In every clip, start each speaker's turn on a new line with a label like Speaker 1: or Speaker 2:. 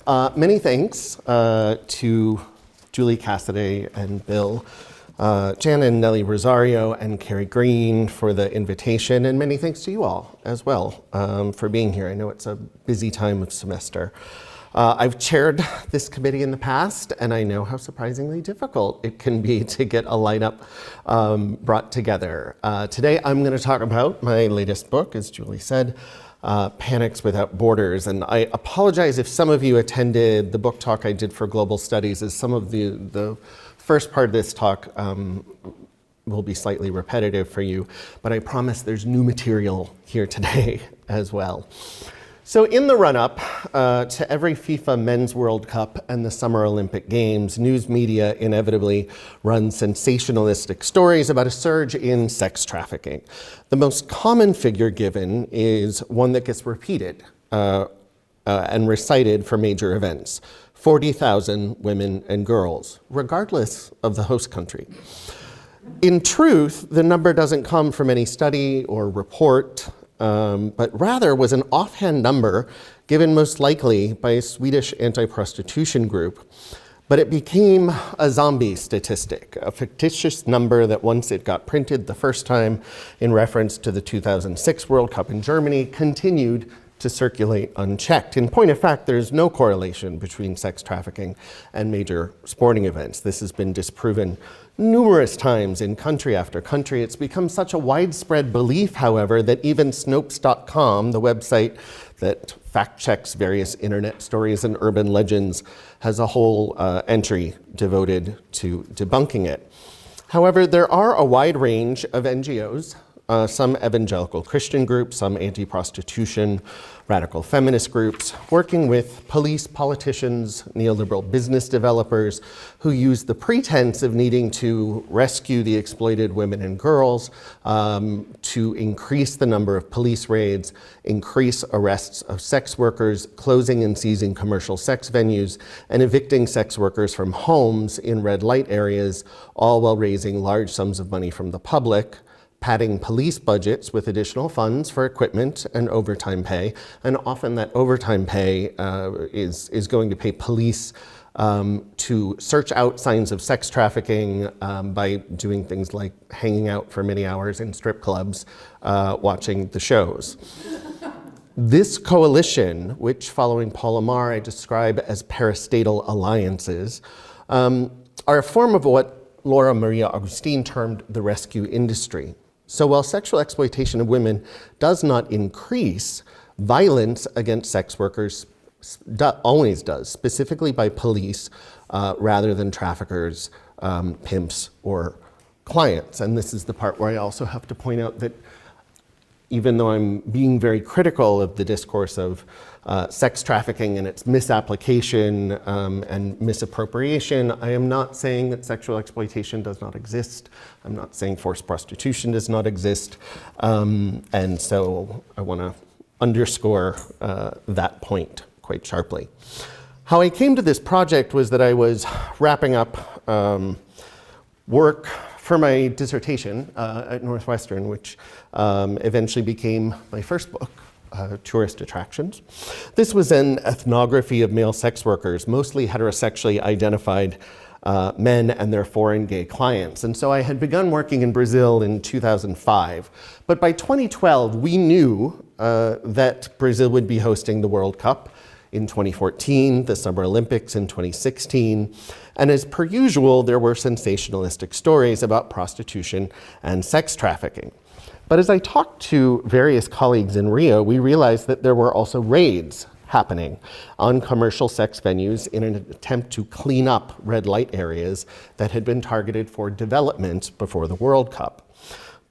Speaker 1: Many thanks to Julie Cassidy and Bill, Jan and Nellie Rosario and Carrie Green for the invitation, and many thanks to you all as well for being here. I know it's a busy time of semester. I've chaired this committee in the past, and I know how surprisingly difficult it can be to get a lineup brought together. Today I'm going to talk about my latest book, as Julie said, Panics Without Borders. And I apologize if some of you attended the book talk I did for Global Studies, as some of the first part of this talk will be slightly repetitive for you, but I promise there's new material here today as well. So in the run-up to every FIFA Men's World Cup and the Summer Olympic Games, news media inevitably run sensationalistic stories about a surge in sex trafficking. The most common figure given is one that gets repeated and recited for major events: 40,000 women and girls, regardless of the host country. In truth, the number doesn't come from any study or report, but rather was an offhand number given most likely by a Swedish anti-prostitution group. But it became a zombie statistic, a fictitious number that once it got printed the first time in reference to the 2006 World Cup in Germany, continued to circulate unchecked. In point of fact, there's no correlation between sex trafficking and major sporting events. This has been disproven numerous times in country after country. It's become such a widespread belief, however, that even Snopes.com, the website that fact-checks various internet stories and urban legends, has a whole entry devoted to debunking it. However, there are a wide range of NGOs, some evangelical Christian groups, some anti-prostitution, radical feminist groups, working with police, politicians, neoliberal business developers who use the pretense of needing to rescue the exploited women and girls, to increase the number of police raids, increase arrests of sex workers, closing and seizing commercial sex venues, and evicting sex workers from homes in red light areas, all while raising large sums of money from the public, padding police budgets with additional funds for equipment and overtime pay. And often that overtime pay is going to pay police to search out signs of sex trafficking by doing things like hanging out for many hours in strip clubs, watching the shows. This coalition, which following Paul Amar I describe as parastatal alliances, are a form of what Laura Maria Augustine termed the rescue industry. So while sexual exploitation of women does not increase, violence against sex workers always does, specifically by police rather than traffickers, pimps, or clients. And this is the part where I also have to point out that even though I'm being very critical of the discourse of sex trafficking and its misapplication and misappropriation, I am not saying that sexual exploitation does not exist. I'm not saying forced prostitution does not exist. And so I want to underscore that point quite sharply. How I came to this project was that I was wrapping up work for my dissertation at Northwestern, which eventually became my first book, Tourist Attractions. This was an ethnography of male sex workers, mostly heterosexually identified men and their foreign gay clients. And so I had begun working in Brazil in 2005. But by 2012, we knew that Brazil would be hosting the World Cup in 2014, the Summer Olympics in 2016. And as per usual, there were sensationalistic stories about prostitution and sex trafficking. But as I talked to various colleagues in Rio, we realized that there were also raids happening on commercial sex venues in an attempt to clean up red light areas that had been targeted for development before the World Cup.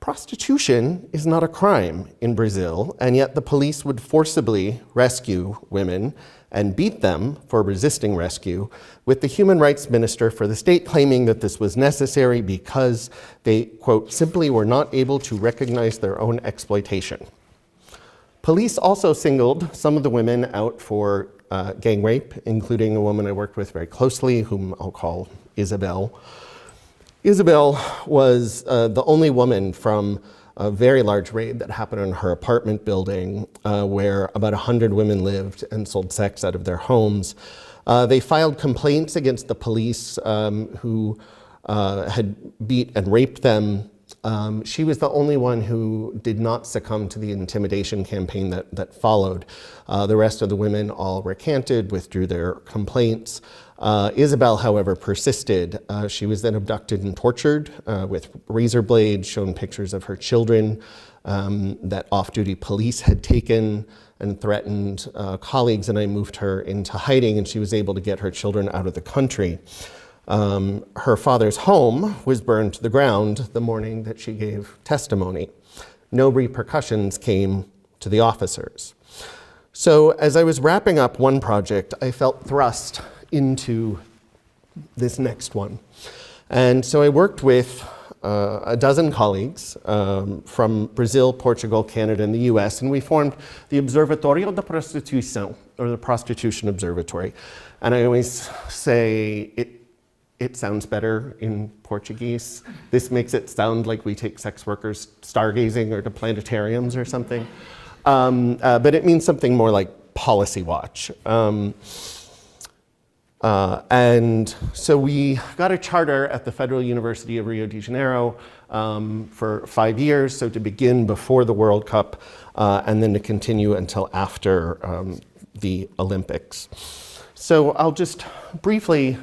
Speaker 1: Prostitution is not a crime in Brazil, and yet the police would forcibly rescue women and beat them for resisting rescue, with the human rights minister for the state claiming that this was necessary because they, quote, simply were not able to recognize their own exploitation. Police also singled some of the women out for gang rape, including a woman I worked with very closely, whom I'll call Isabel. Isabel was the only woman from a very large raid that happened in her apartment building where about 100 women lived and sold sex out of their homes. They filed complaints against the police who had beat and raped them. She was the only one who did not succumb to the intimidation campaign that followed. The rest of the women all recanted, withdrew their complaints. Isabel, however, persisted. She was then abducted and tortured with razor blades, shown pictures of her children that off-duty police had taken and threatened colleagues, and I moved her into hiding, and she was able to get her children out of the country. Her father's home was burned to the ground the morning that she gave testimony. No repercussions came to the officers. So as I was wrapping up one project, I felt thrust into this next one. And so I worked with a dozen colleagues from Brazil, Portugal, Canada, and the US, and we formed the Observatorio da Prostituição, or the Prostitution Observatory. And I always say it sounds better in Portuguese. This makes it sound like we take sex workers stargazing or to planetariums or something. But it means something more like policy watch. And so we got a charter at the Federal University of Rio de Janeiro for 5 years, so to begin before the World Cup and then to continue until after the Olympics. So I'll just briefly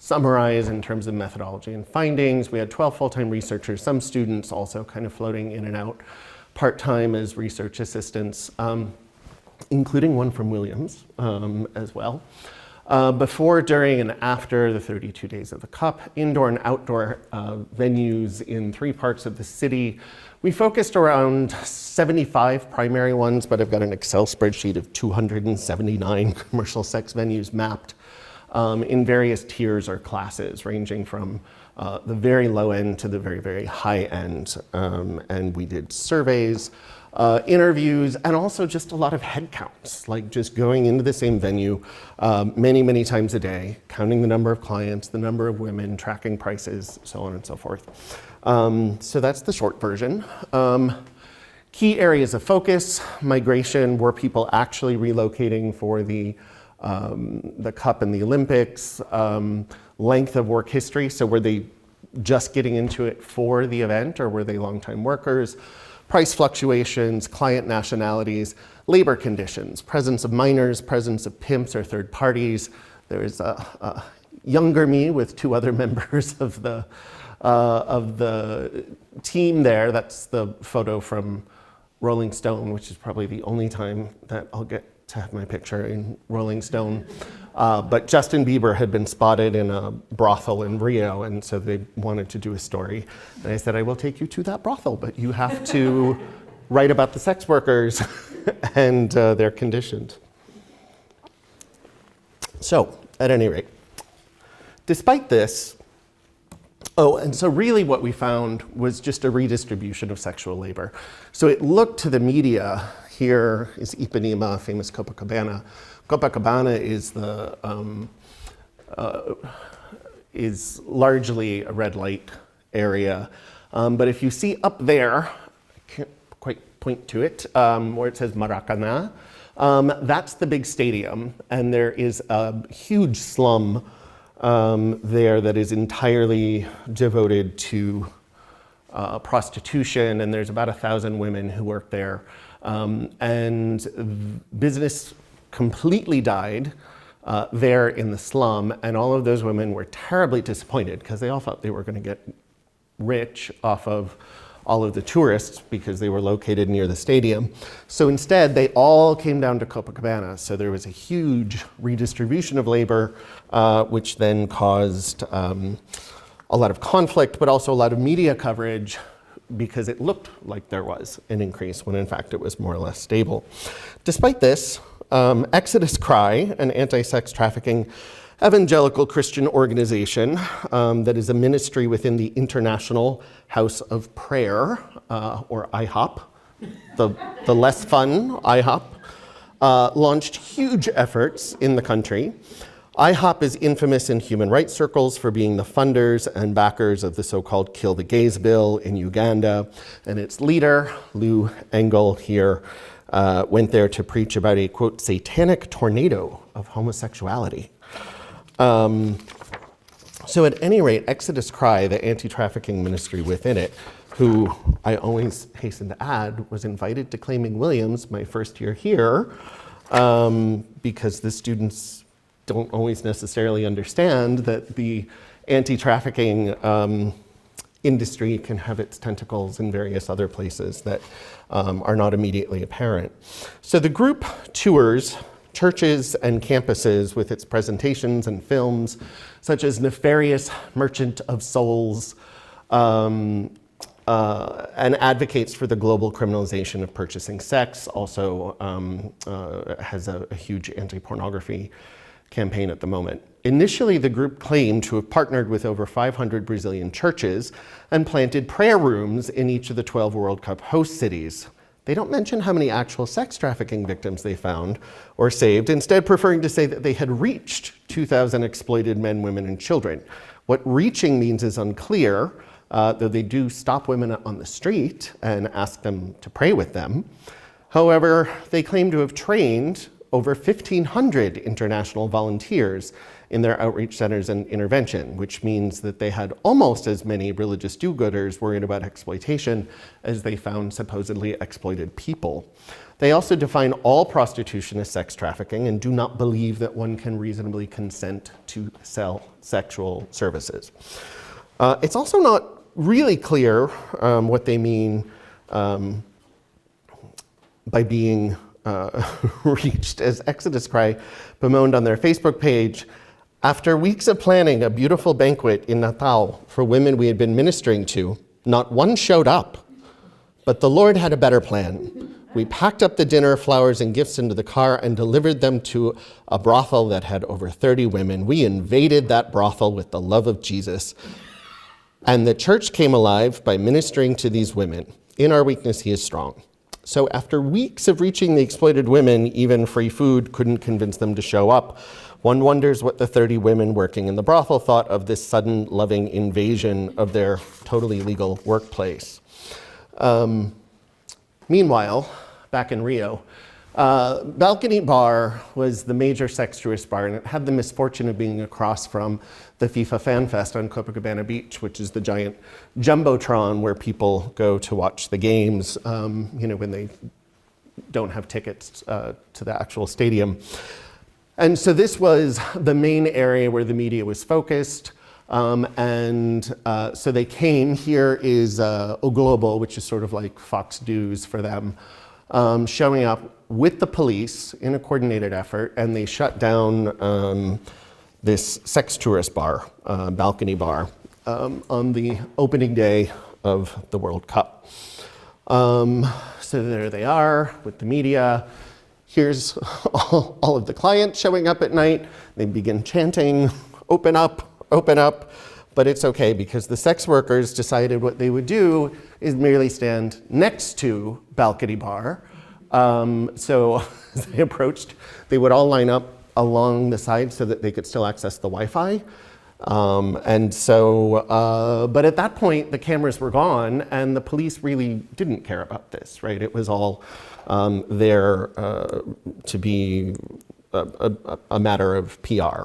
Speaker 1: summarize in terms of methodology and findings. We had 12 full-time researchers, some students also kind of floating in and out part-time as research assistants, including one from Williams as well. Before, during, and after the 32 days of the Cup, indoor and outdoor venues in 3 parts of the city. We focused around 75 primary ones, but I've got an Excel spreadsheet of 279 commercial sex venues mapped in various tiers or classes, ranging from the very low end to the very, very high end. And we did surveys, interviews, and also just a lot of head counts, like just going into the same venue many, many times a day, counting the number of clients, the number of women, tracking prices, so on and so forth. So that's the short version. Key areas of focus: migration. Were people actually relocating for the Cup and the Olympics? Length of work history. So were they just getting into it for the event, or were they long-time workers? Price fluctuations, client nationalities, labor conditions, presence of minors, presence of pimps or third parties. There is a younger me with 2 other members of the team there. That's the photo from Rolling Stone, which is probably the only time that I'll get to have my picture in Rolling Stone. But Justin Bieber had been spotted in a brothel in Rio, and so they wanted to do a story. And I said, I will take you to that brothel, but you have to write about the sex workers and their conditions. So, at any rate, despite this, and so really what we found was just a redistribution of sexual labor. So it looked to the media. Here is Ipanema, famous Copacabana. Copacabana is largely a red light area. But if you see up there, I can't quite point to it, where it says Maracanã, that's the big stadium. And there is a huge slum there that is entirely devoted to prostitution. And there's about 1,000 women who work there. And business completely died there in the slum, and all of those women were terribly disappointed because they all thought they were going to get rich off of all of the tourists because they were located near the stadium. So instead, they all came down to Copacabana. So there was a huge redistribution of labor, which then caused a lot of conflict, but also a lot of media coverage, because it looked like there was an increase when in fact it was more or less stable. Despite this, Exodus Cry, an anti-sex trafficking evangelical Christian organization that is a ministry within the International House of Prayer, or IHOP, the less fun IHOP, launched huge efforts in the country IHOP is infamous in human rights circles for being the funders and backers of the so-called Kill the Gays bill in Uganda, and its leader, Lou Engle here, went there to preach about a, quote, satanic tornado of homosexuality. So at any rate, Exodus Cry, the anti-trafficking ministry within it, who I always hasten to add, was invited to Claiming Williams my first year here, because the students don't always necessarily understand that the anti-trafficking industry can have its tentacles in various other places that are not immediately apparent. So the group tours churches and campuses with its presentations and films, such as Nefarious Merchant of Souls, and advocates for the global criminalization of purchasing sex, also has a huge anti-pornography campaign at the moment. Initially, the group claimed to have partnered with over 500 Brazilian churches and planted prayer rooms in each of the 12 World Cup host cities. They don't mention how many actual sex trafficking victims they found or saved, instead preferring to say that they had reached 2,000 exploited men, women, and children. What reaching means is unclear, though they do stop women on the street and ask them to pray with them. However, they claim to have trained over 1,500 international volunteers in their outreach centers and intervention, which means that they had almost as many religious do-gooders worried about exploitation as they found supposedly exploited people. They also define all prostitution as sex trafficking and do not believe that one can reasonably consent to sell sexual services. It's also not really clear what they mean by being reached, as Exodus Cry bemoaned on their Facebook page. After weeks of planning a beautiful banquet in Natal for women we had been ministering to, not one showed up. But the Lord had a better plan. We packed up the dinner, flowers, and gifts into the car and delivered them to a brothel that had over 30 women. We invaded that brothel with the love of Jesus. And the church came alive by ministering to these women. In our weakness, he is strong. So after weeks of reaching the exploited women, even free food couldn't convince them to show up. One wonders what the 30 women working in the brothel thought of this sudden loving invasion of their totally legal workplace. Meanwhile, back in Rio, Balcony Bar was the major sex tourist bar, and it had the misfortune of being across from the FIFA Fan Fest on Copacabana Beach, which is the giant jumbotron where people go to watch the games, when they don't have tickets to the actual stadium. And so this was the main area where the media was focused. So they came. Here is O Globo, which is sort of like Fox News for them, showing up with the police in a coordinated effort, and they shut down this sex tourist bar, Balcony Bar, on the opening day of the World Cup. So there they are with the media. Here's all of the clients showing up at night. They begin chanting, open up, but it's okay because the sex workers decided what they would do is merely stand next to Balcony Bar. So as they approached, they would all line up along the side so that they could still access the Wi-Fi. But at that point, the cameras were gone and the police really didn't care about this, right? It was all there to be a matter of PR.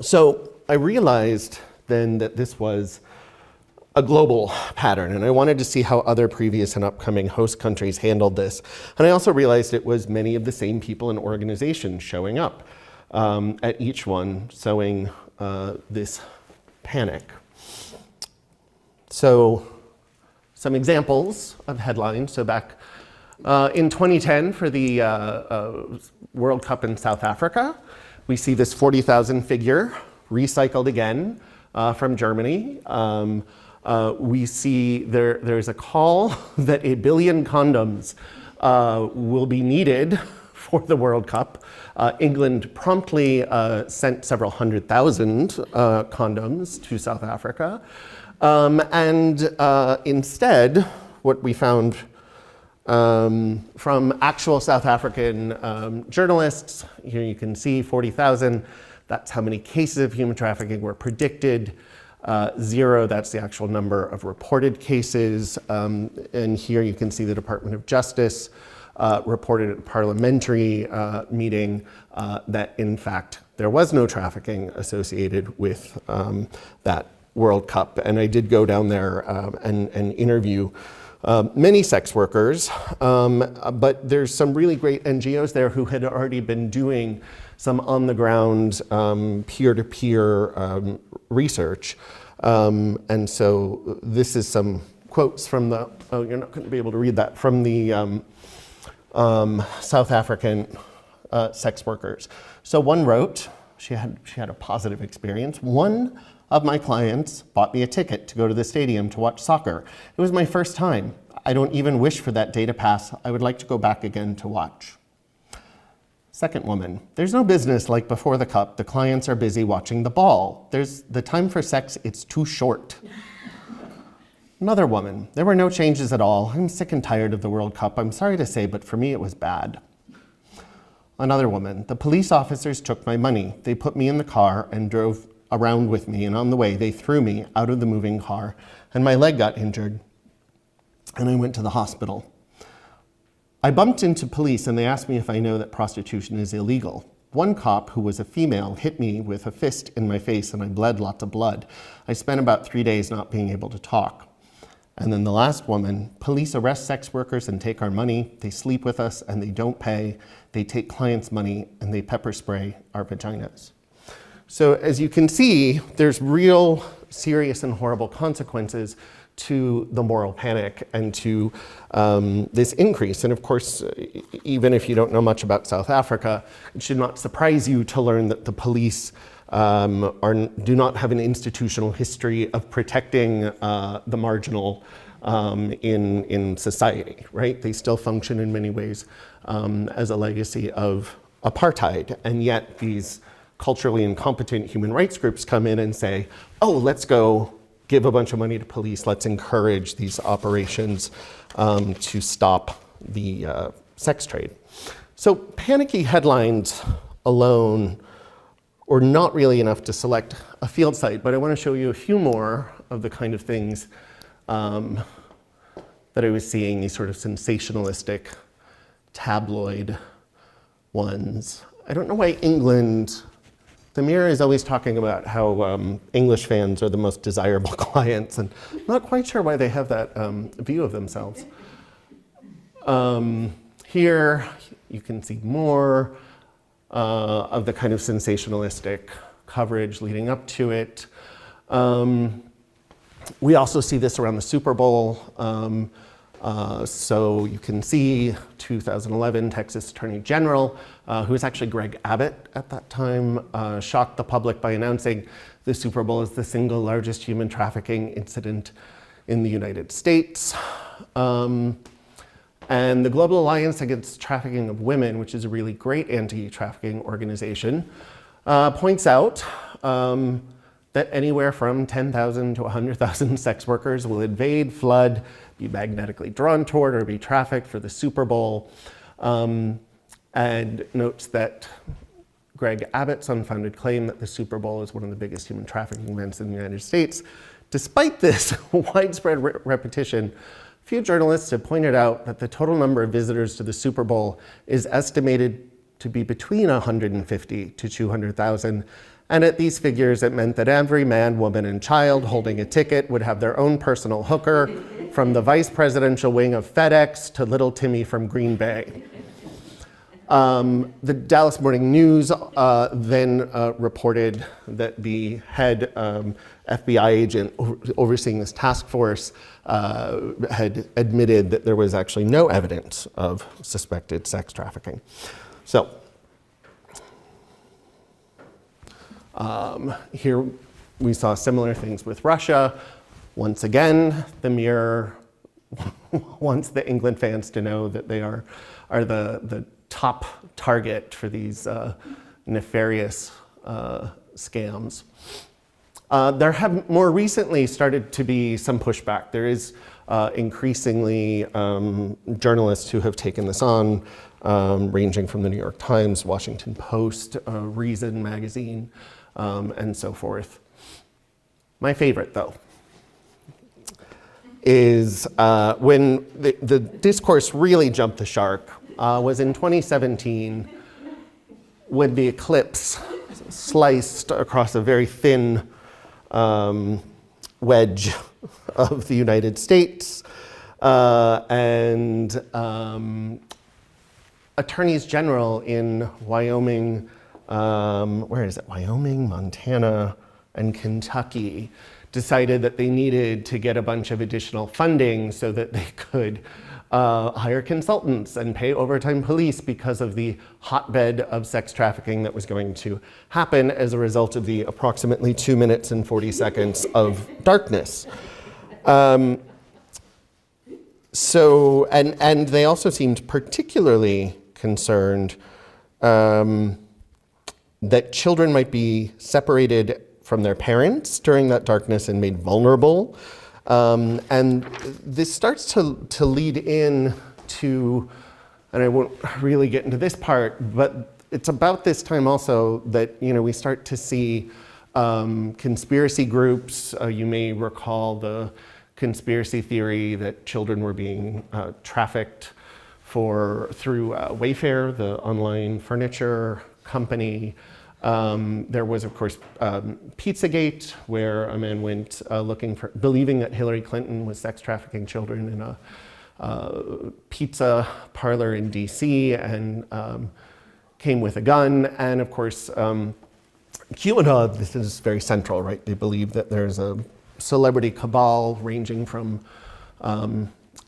Speaker 1: So I realized then that this was a global pattern, and I wanted to see how other previous and upcoming host countries handled this. And I also realized it was many of the same people and organizations showing up at each one, sowing this panic. So some examples of headlines. So back in 2010 for the World Cup in South Africa, we see this 40,000 figure recycled again from Germany. We see there's a call that 1 billion condoms will be needed for the World Cup. England promptly sent several 100,000 condoms to South Africa. Instead, what we found from actual South African journalists, here you can see 40,000. that's how many cases of human trafficking were predicted. 0, that's the actual number of reported cases. And here you can see the Department of Justice reported at a parliamentary meeting that in fact there was no trafficking associated with that World Cup. And I did go down there and interview many sex workers, but there's some really great NGOs there who had already been doing some on-the-ground peer-to-peer research. And so this is some quotes from the, oh, you're not going to be able to read that, from the South African sex workers. So one wrote, she had a positive experience. One of my clients bought me a ticket to go to the stadium to watch soccer. It was my first time. I don't even wish for that day to pass. I would like to go back again to watch. Second woman, there's no business like before the cup. The clients are busy watching the ball. There's the time for sex, it's too short. Another woman, there were no changes at all. I'm sick and tired of the World Cup. I'm sorry to say, but for me it was bad. Another woman, the police officers took my money. They put me in the car and drove around with me, and on the way they threw me out of the moving car, and my leg got injured, and I went to the hospital. I bumped into police and they asked me if I know that prostitution is illegal. One cop, who was a female, hit me with a fist in my face and I bled lots of blood. I spent about 3 days not being able to talk. And then the last woman, police arrest sex workers and take our money. They sleep with us and they don't pay. They take clients' money and they pepper spray our vaginas. So as you can see, there's real serious and horrible consequences to the moral panic and to this increase. And of course, even if you don't know much about South Africa, it should not surprise you to learn that the police do not have an institutional history of protecting the marginal in society, right? They still function in many ways as a legacy of apartheid. And yet these culturally incompetent human rights groups come in and say, oh, let's go give a bunch of money to police, let's encourage these operations to stop the sex trade. So panicky headlines alone are not really enough to select a field site, but I want to show you a few more of the kind of things that I was seeing, these sort of sensationalistic tabloid ones. I don't know why England, the Mirror is always talking about how English fans are the most desirable clients, and I'm not quite sure why they have that view of themselves. Here you can see more of the kind of sensationalistic coverage leading up to it. We also see this around the Super Bowl. So you can see 2011 Texas Attorney General, who was actually Greg Abbott at that time, shocked the public by announcing the Super Bowl is the single largest human trafficking incident in the United States. And the Global Alliance Against Trafficking of Women, which is a really great anti-trafficking organization, points out that anywhere from 10,000 to 100,000 sex workers will invade, flood, be magnetically drawn toward, or be trafficked for the Super Bowl, and notes that Greg Abbott's unfounded claim that the Super Bowl is one of the biggest human trafficking events in the United States. Despite this widespread repetition, few journalists have pointed out that the total number of visitors to the Super Bowl is estimated to be between 150 to 200,000. And at these figures, it meant that every man, woman, and child holding a ticket would have their own personal hooker, from the vice presidential wing of FedEx to little Timmy from Green Bay. The Dallas Morning News then reported that the head FBI agent overseeing this task force had admitted that there was actually no evidence of suspected sex trafficking. So here we saw similar things with Russia. Once again, the Mirror wants the England fans to know that they are the top target for these nefarious scams. There have more recently started to be some pushback. There is increasingly journalists who have taken this on. ranging from the New York Times, Washington Post, Reason magazine, and so forth. My favorite, though, is when the discourse really jumped the shark, was in 2017, when the eclipse sliced across a very thin wedge of the United States, and attorneys general in Wyoming, where is it? Wyoming, Montana, and Kentucky decided that they needed to get a bunch of additional funding so that they could hire consultants and pay overtime police because of the hotbed of sex trafficking that was going to happen as a result of the approximately 2 minutes and 40 seconds of darkness. So, and they also seemed particularly concerned that children might be separated from their parents during that darkness and made vulnerable. And this starts to lead in to, and I won't really get into this part, but it's about this time also that, you know, we start to see conspiracy groups. You may recall the conspiracy theory that children were being trafficked through Wayfair, the online furniture company. There was, of course, Pizzagate, where a man went believing that Hillary Clinton was sex trafficking children in a pizza parlor in DC, and came with a gun. And of course, QAnon, this is very central, right? They believe that there's a celebrity cabal ranging from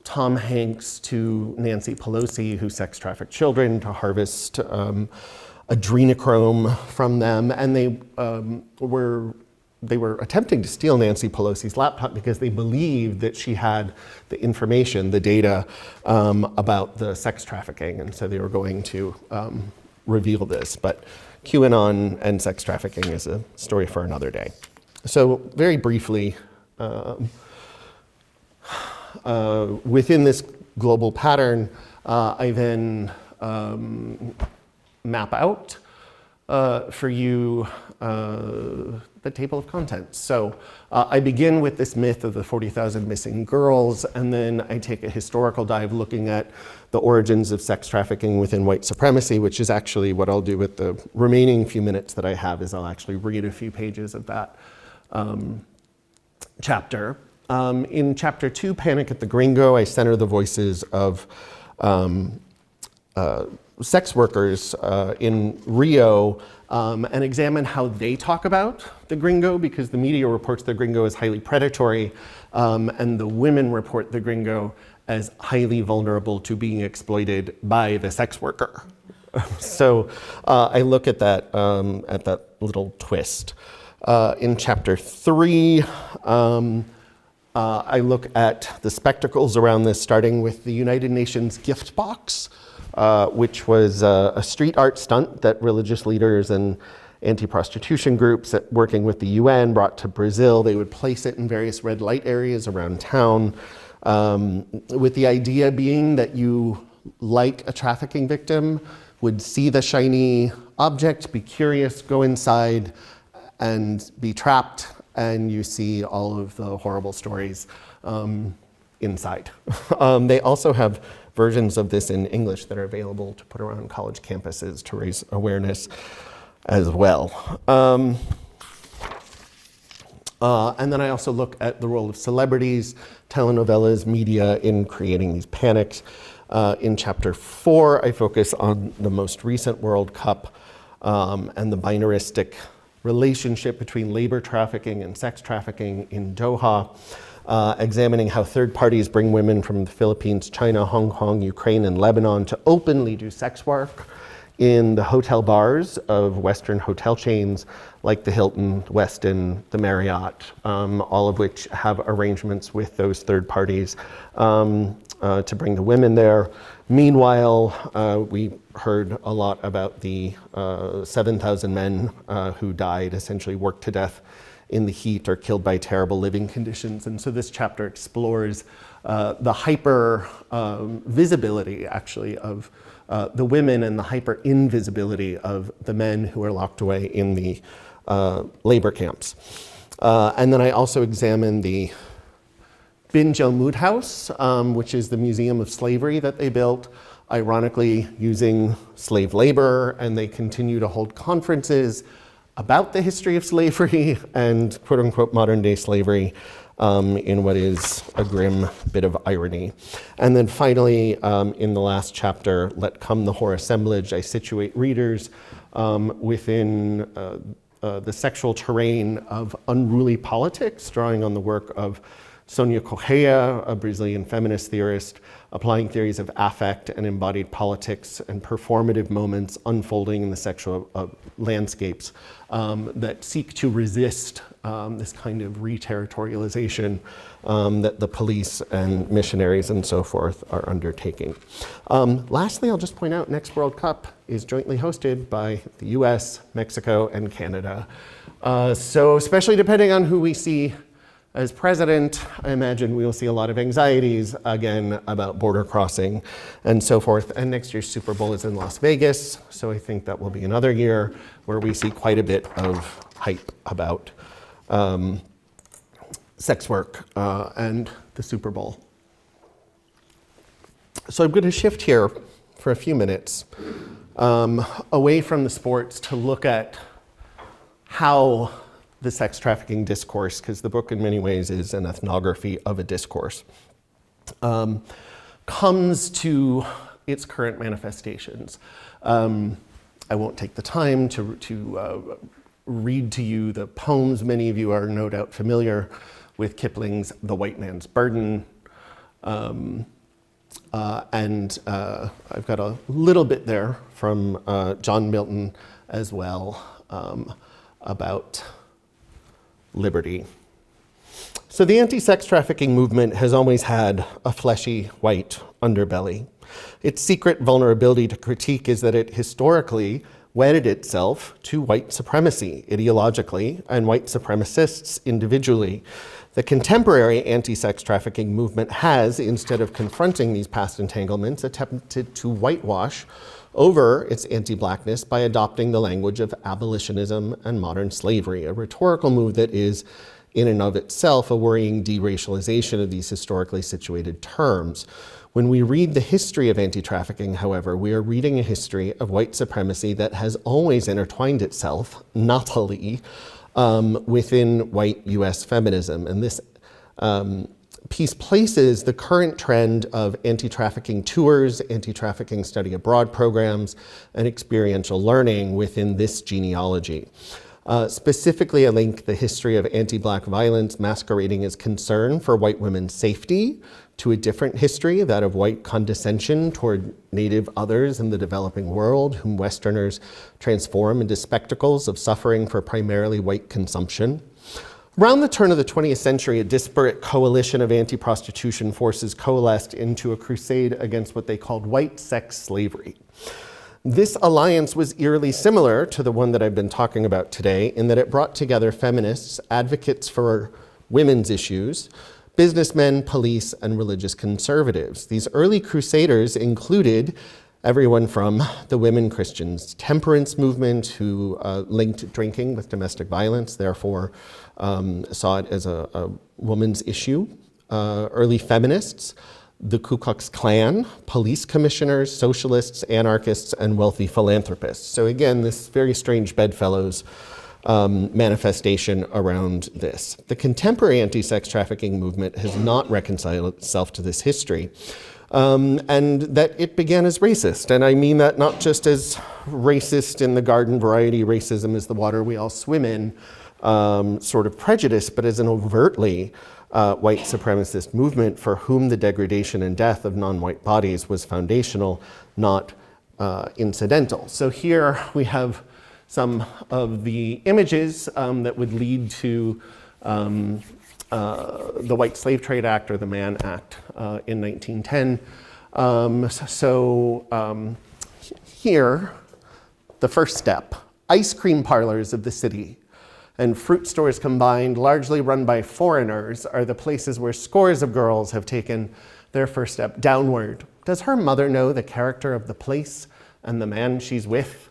Speaker 1: Tom Hanks to Nancy Pelosi, who sex trafficked children to harvest adrenochrome from them, and they were attempting to steal Nancy Pelosi's laptop because they believed that she had the information, the data about the sex trafficking, and so they were going to reveal this. But QAnon and sex trafficking is a story for another day. So very briefly, within this global pattern, I then map out for you the table of contents. So I begin with this myth of the 40,000 missing girls, and then I take a historical dive looking at the origins of sex trafficking within white supremacy, which is actually what I'll do with the remaining few minutes that I have, is I'll actually read a few pages of that chapter. In chapter 2, Panic at the Gringo, I center the voices of sex workers in Rio and examine how they talk about the gringo, because the media reports the gringo as highly predatory, and the women report the gringo as highly vulnerable to being exploited by the sex worker. So I look at that little twist. In chapter 3, I look at the spectacles around this, starting with the United Nations gift box, which was a street art stunt that religious leaders and anti-prostitution groups working with the UN brought to Brazil. They would place it in various red light areas around town, with the idea being that you, like a trafficking victim, would see the shiny object, be curious, go inside, and be trapped, and you see all of the horrible stories inside. They also have versions of this in English that are available to put around college campuses to raise awareness as well. And then I also look at the role of celebrities, telenovelas, media in creating these panics. In chapter 4, I focus on the most recent World Cup and the binaristic relationship between labor trafficking and sex trafficking in Doha, examining how third parties bring women from the Philippines, China, Hong Kong, Ukraine, and Lebanon to openly do sex work in the hotel bars of Western hotel chains like the Hilton, Westin, the Marriott, all of which have arrangements with those third parties to bring the women there. Meanwhile, we heard a lot about the 7,000 men who died, essentially worked to death in the heat or killed by terrible living conditions. And so this chapter explores the hyper visibility, actually, of the women and the hyper-invisibility of the men who are locked away in the labor camps. And then I also examined the Bin Jelmud House, which is the museum of slavery that they built, ironically using slave labor, and they continue to hold conferences about the history of slavery and quote unquote modern day slavery in what is a grim bit of irony. And then finally, in the last chapter, Let Come the Whore Assemblage, I situate readers within the sexual terrain of unruly politics, drawing on the work of Sonia Correia, a Brazilian feminist theorist, applying theories of affect and embodied politics and performative moments unfolding in the sexual landscapes that seek to resist this kind of re-territorialization that the police and missionaries and so forth are undertaking. Lastly, I'll just point out next World Cup is jointly hosted by the US, Mexico, and Canada. So especially depending on who we see as president, I imagine we will see a lot of anxieties, again, about border crossing and so forth. And next year's Super Bowl is in Las Vegas, so I think that will be another year where we see quite a bit of hype about sex work and the Super Bowl. So I'm going to shift here for a few minutes away from the sports to look at how the sex trafficking discourse, because the book in many ways is an ethnography of a discourse, comes to its current manifestations. I won't take the time to read to you the poems. Many of you are no doubt familiar with Kipling's The White Man's Burden. And I've got a little bit there from John Milton as well about liberty. So the anti-sex trafficking movement has always had a fleshy white underbelly. Its secret vulnerability to critique is that it historically wedded itself to white supremacy ideologically and white supremacists individually. The contemporary anti-sex trafficking movement has, instead of confronting these past entanglements, attempted to whitewash over its anti-blackness by adopting the language of abolitionism and modern slavery, a rhetorical move that is, in and of itself, a worrying deracialization of these historically situated terms. When we read the history of anti-trafficking, however, we are reading a history of white supremacy that has always intertwined itself, naughtily, within white US feminism. And this piece places the current trend of anti-trafficking tours, anti-trafficking study abroad programs, and experiential learning within this genealogy. Specifically, I link the history of anti-Black violence masquerading as concern for white women's safety to a different history, that of white condescension toward native others in the developing world, whom Westerners transform into spectacles of suffering for primarily white consumption. Around the turn of the 20th century, a disparate coalition of anti-prostitution forces coalesced into a crusade against what they called white sex slavery. This alliance was eerily similar to the one that I've been talking about today in that it brought together feminists, advocates for women's issues, businessmen, police, and religious conservatives. These early crusaders included everyone from the women Christians temperance movement, who linked drinking with domestic violence, therefore saw it as a woman's issue, early feminists, the Ku Klux Klan, police commissioners, socialists, anarchists, and wealthy philanthropists. So again, this very strange bedfellows manifestation around this. The contemporary anti-sex trafficking movement has not reconciled itself to this history, and that it began as racist. And I mean that not just as racist in the garden variety racism is the water we all swim in sort of prejudice, but as an overtly white supremacist movement for whom the degradation and death of non-white bodies was foundational, not incidental. So here we have some of the images that would lead to the White Slave Trade Act or the Mann Act in 1910. Here, the first step, ice cream parlors of the city and fruit stores combined, largely run by foreigners, are the places where scores of girls have taken their first step downward Does her mother know the character of the place and the man she's with?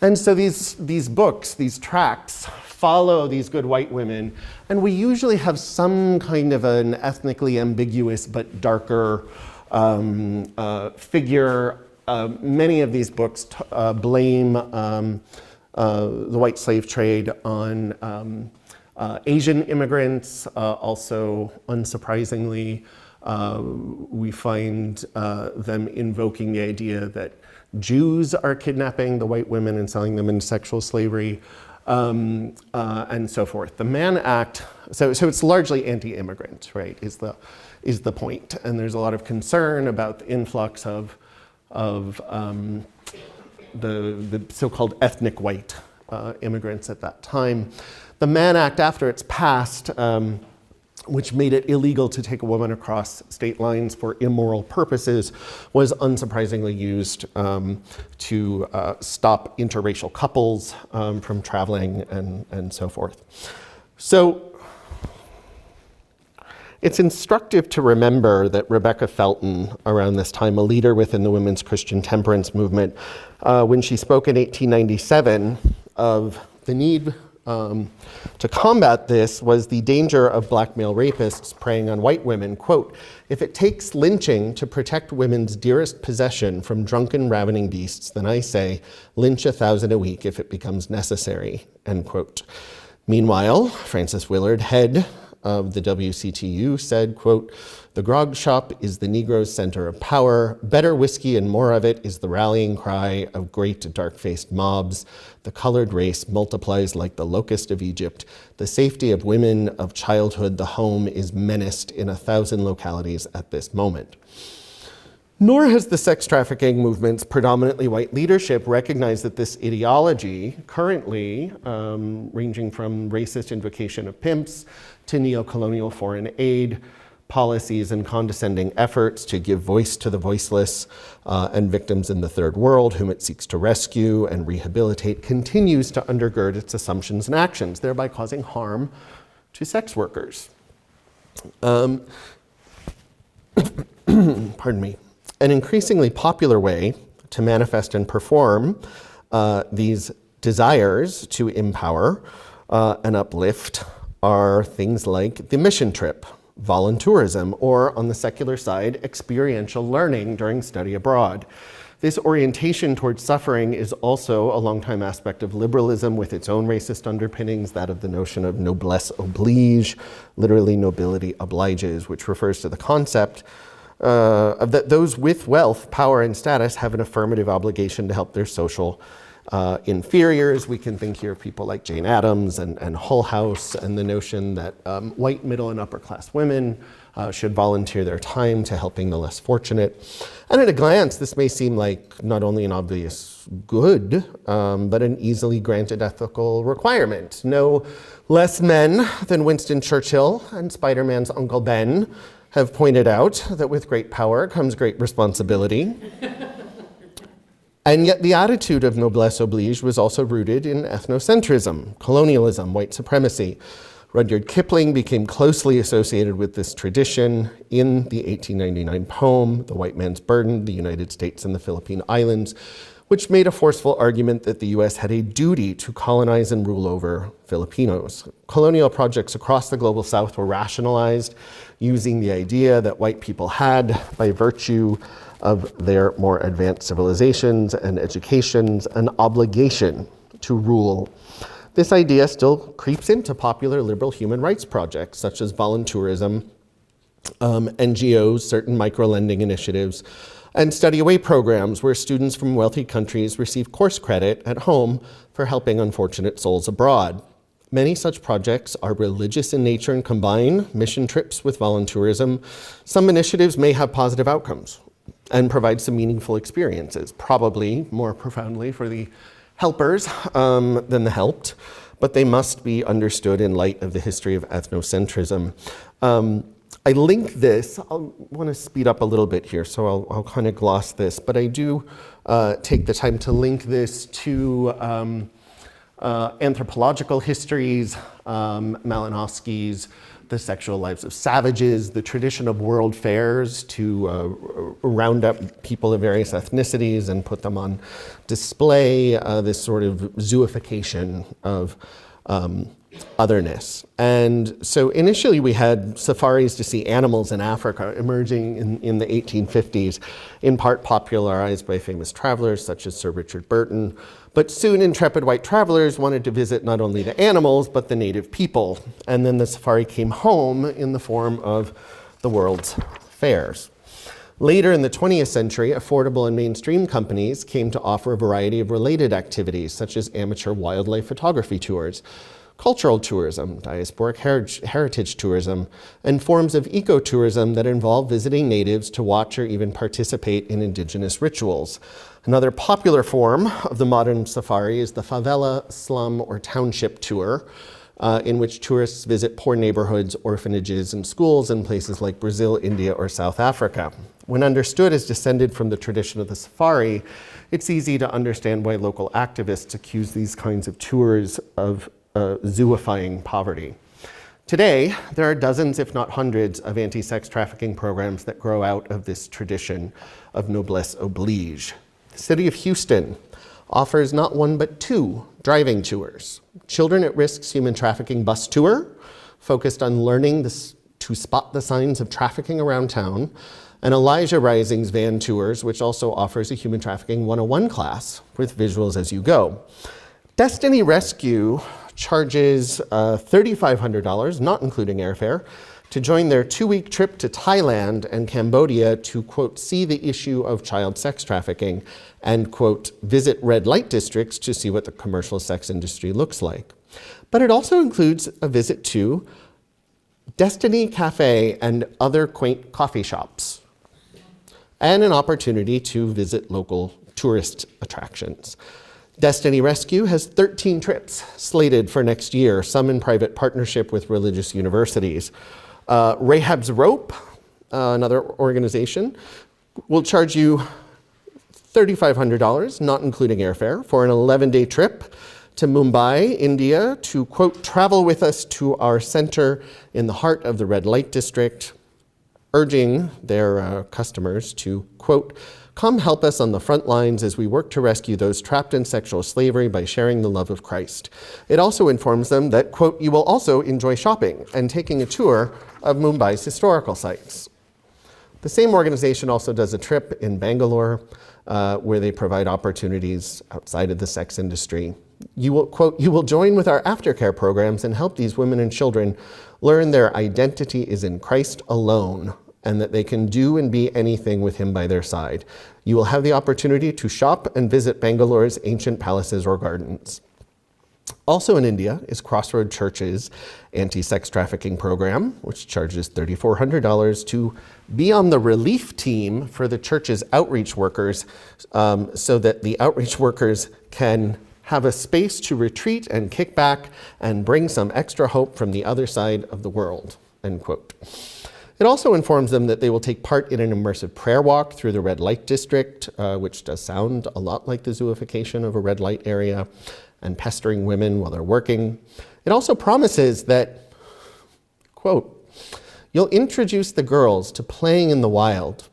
Speaker 1: And so these books, these tracts, follow these good white women, and we usually have some kind of an ethnically ambiguous but darker figure. Many of these books blame the white slave trade on Asian immigrants. Also, unsurprisingly, we find them invoking the idea that Jews are kidnapping the white women and selling them into sexual slavery, and so forth. The Mann Act, so it's largely anti-immigrant, right, is the point. And there's a lot of concern about the influx of the so-called ethnic white immigrants at that time. The Mann Act, after it's passed, which made it illegal to take a woman across state lines for immoral purposes, was unsurprisingly used to stop interracial couples from traveling and so forth. So it's instructive to remember that Rebecca Felton, around this time a leader within the women's Christian temperance movement, when she spoke in 1897 of the need to combat this was the danger of black male rapists preying on white women. Quote, "If it takes lynching to protect women's dearest possession from drunken, ravening beasts, then I say, lynch 1,000 a week if it becomes necessary," end quote. Meanwhile, Frances Willard, head of the WCTU, said, quote, "The grog shop is the Negro's center of power. Better whiskey and more of it is the rallying cry of great dark-faced mobs. The colored race multiplies like the locust of Egypt. The safety of women, of childhood, the home is menaced in 1,000 localities at this moment." Nor has the sex trafficking movement's predominantly white leadership recognized that this ideology, currently ranging from racist invocation of pimps to neo-colonial foreign aid policies and condescending efforts to give voice to the voiceless and victims in the third world whom it seeks to rescue and rehabilitate, continues to undergird its assumptions and actions, thereby causing harm to sex workers. Pardon me. An increasingly popular way to manifest and perform these desires to empower and uplift are things like the mission trip, voluntourism, or on the secular side, experiential learning during study abroad. This orientation towards suffering is also a longtime aspect of liberalism with its own racist underpinnings, that of the notion of noblesse oblige, literally nobility obliges, which refers to the concept of that those with wealth, power, and status have an affirmative obligation to help their social inferiors. We can think here of people like Jane Addams and Hull House, and the notion that white middle and upper class women should volunteer their time to helping the less fortunate. And at a glance, this may seem like not only an obvious good, but an easily granted ethical requirement. No less men than Winston Churchill and Spider-Man's Uncle Ben have pointed out that with great power comes great responsibility. And yet the attitude of noblesse oblige was also rooted in ethnocentrism, colonialism, white supremacy. Rudyard Kipling became closely associated with this tradition in the 1899 poem, The White Man's Burden, the United States and the Philippine Islands, which made a forceful argument that the US had a duty to colonize and rule over Filipinos. Colonial projects across the global South were rationalized using the idea that white people had, by virtue of their more advanced civilizations and educations, an obligation to rule. This idea still creeps into popular liberal human rights projects, such as voluntourism, NGOs, certain micro-lending initiatives, and study away programs where students from wealthy countries receive course credit at home for helping unfortunate souls abroad. Many such projects are religious in nature and combine mission trips with voluntourism. Some initiatives may have positive outcomes and provide some meaningful experiences, probably more profoundly for the helpers than the helped, but they must be understood in light of the history of ethnocentrism. I link this, I want to speed up a little bit here, so I'll kind of gloss this, but I do take the time to link this to anthropological histories, Malinowski's the sexual lives of savages, the tradition of world fairs to round up people of various ethnicities and put them on display, this sort of zooification of otherness. And so initially we had safaris to see animals in Africa emerging in the 1850s, in part popularized by famous travelers such as Sir Richard Burton. But soon intrepid white travelers wanted to visit not only the animals, but the native people. And then the safari came home in the form of the world's fairs. Later in the 20th century, affordable and mainstream companies came to offer a variety of related activities, such as amateur wildlife photography tours, cultural tourism, diasporic heritage tourism, and forms of ecotourism that involve visiting natives to watch or even participate in indigenous rituals. Another popular form of the modern safari is the favela, slum, or township tour, in which tourists visit poor neighborhoods, orphanages, and schools in places like Brazil, India, or South Africa. When understood as descended from the tradition of the safari, it's easy to understand why local activists accuse these kinds of tours of zoofying poverty. Today, there are dozens, if not hundreds, of anti-sex trafficking programs that grow out of this tradition of noblesse oblige. The city of Houston offers not one but two driving tours. Children at Risk's human trafficking bus tour, focused on learning to spot the signs of trafficking around town, and Elijah Rising's van tours, which also offers a human trafficking 101 class with visuals as you go. Destiny Rescue charges $3,500, not including airfare, to join their 2-week trip to Thailand and Cambodia to, quote, see the issue of child sex trafficking and, quote, visit red light districts to see what the commercial sex industry looks like. But it also includes a visit to Destiny Cafe and other quaint coffee shops, and an opportunity to visit local tourist attractions. Destiny Rescue has 13 trips slated for next year, some in private partnership with religious universities. Rahab's Rope, another organization, will charge you $3,500, not including airfare, for an 11-day trip to Mumbai, India, to, quote, travel with us to our center in the heart of the red light district, urging their customers to, quote, come help us on the front lines as we work to rescue those trapped in sexual slavery by sharing the love of Christ. It also informs them that, quote, you will also enjoy shopping and taking a tour of Mumbai's historical sites. The same organization also does a trip in Bangalore where they provide opportunities outside of the sex industry. You will, quote, you will join with our aftercare programs and help these women and children learn their identity is in Christ alone, and that they can do and be anything with him by their side. You will have the opportunity to shop and visit Bangalore's ancient palaces or gardens. Also in India is Crossroad Church's anti-sex trafficking program, which charges $3,400 to be on the relief team for the church's outreach workers, so that the outreach workers can have a space to retreat and kick back and bring some extra hope from the other side of the world, end quote. It also informs them that they will take part in an immersive prayer walk through the red light district, which does sound a lot like the zooification of a red light area, and pestering women while they're working. It also promises that, quote, you'll introduce the girls to playing in the wild,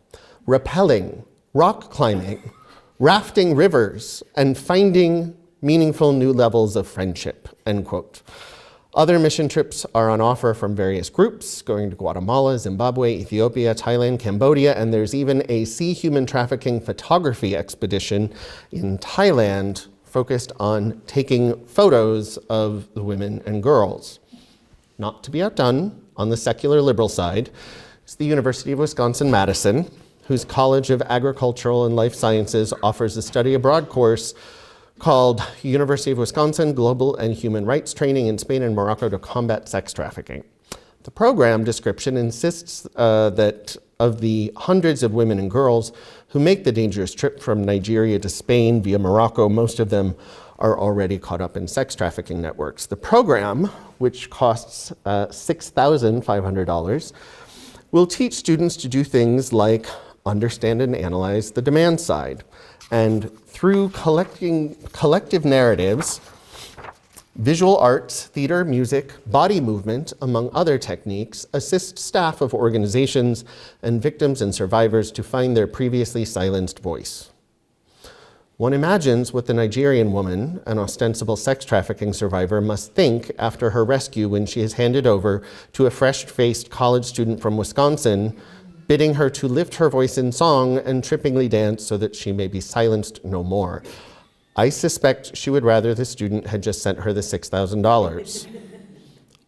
Speaker 1: rappelling, rock climbing, rafting rivers, and finding meaningful new levels of friendship, end quote. Other mission trips are on offer from various groups, going to Guatemala, Zimbabwe, Ethiopia, Thailand, Cambodia, and there's even a sea human trafficking photography expedition in Thailand focused on taking photos of the women and girls. Not to be outdone, on the secular liberal side, is the University of Wisconsin-Madison, whose College of Agricultural and Life Sciences offers a study abroad course called University of Wisconsin Global and Human Rights Training in Spain and Morocco to Combat Sex Trafficking. The program description insists that of the hundreds of women and girls who make the dangerous trip from Nigeria to Spain via Morocco, most of them are already caught up in sex trafficking networks. The program, which costs $6,500, will teach students to do things like understand and analyze the demand side. And through collective narratives, Visual arts, theater, music, body movement, among other techniques, assist staff of organizations and victims and survivors to find their previously silenced voice. One imagines what the Nigerian woman, an ostensible sex trafficking survivor, must think after her rescue when she is handed over to a fresh-faced college student from Wisconsin, bidding her to lift her voice in song and trippingly dance so that she may be silenced no more. I suspect she would rather the student had just sent her the $6,000.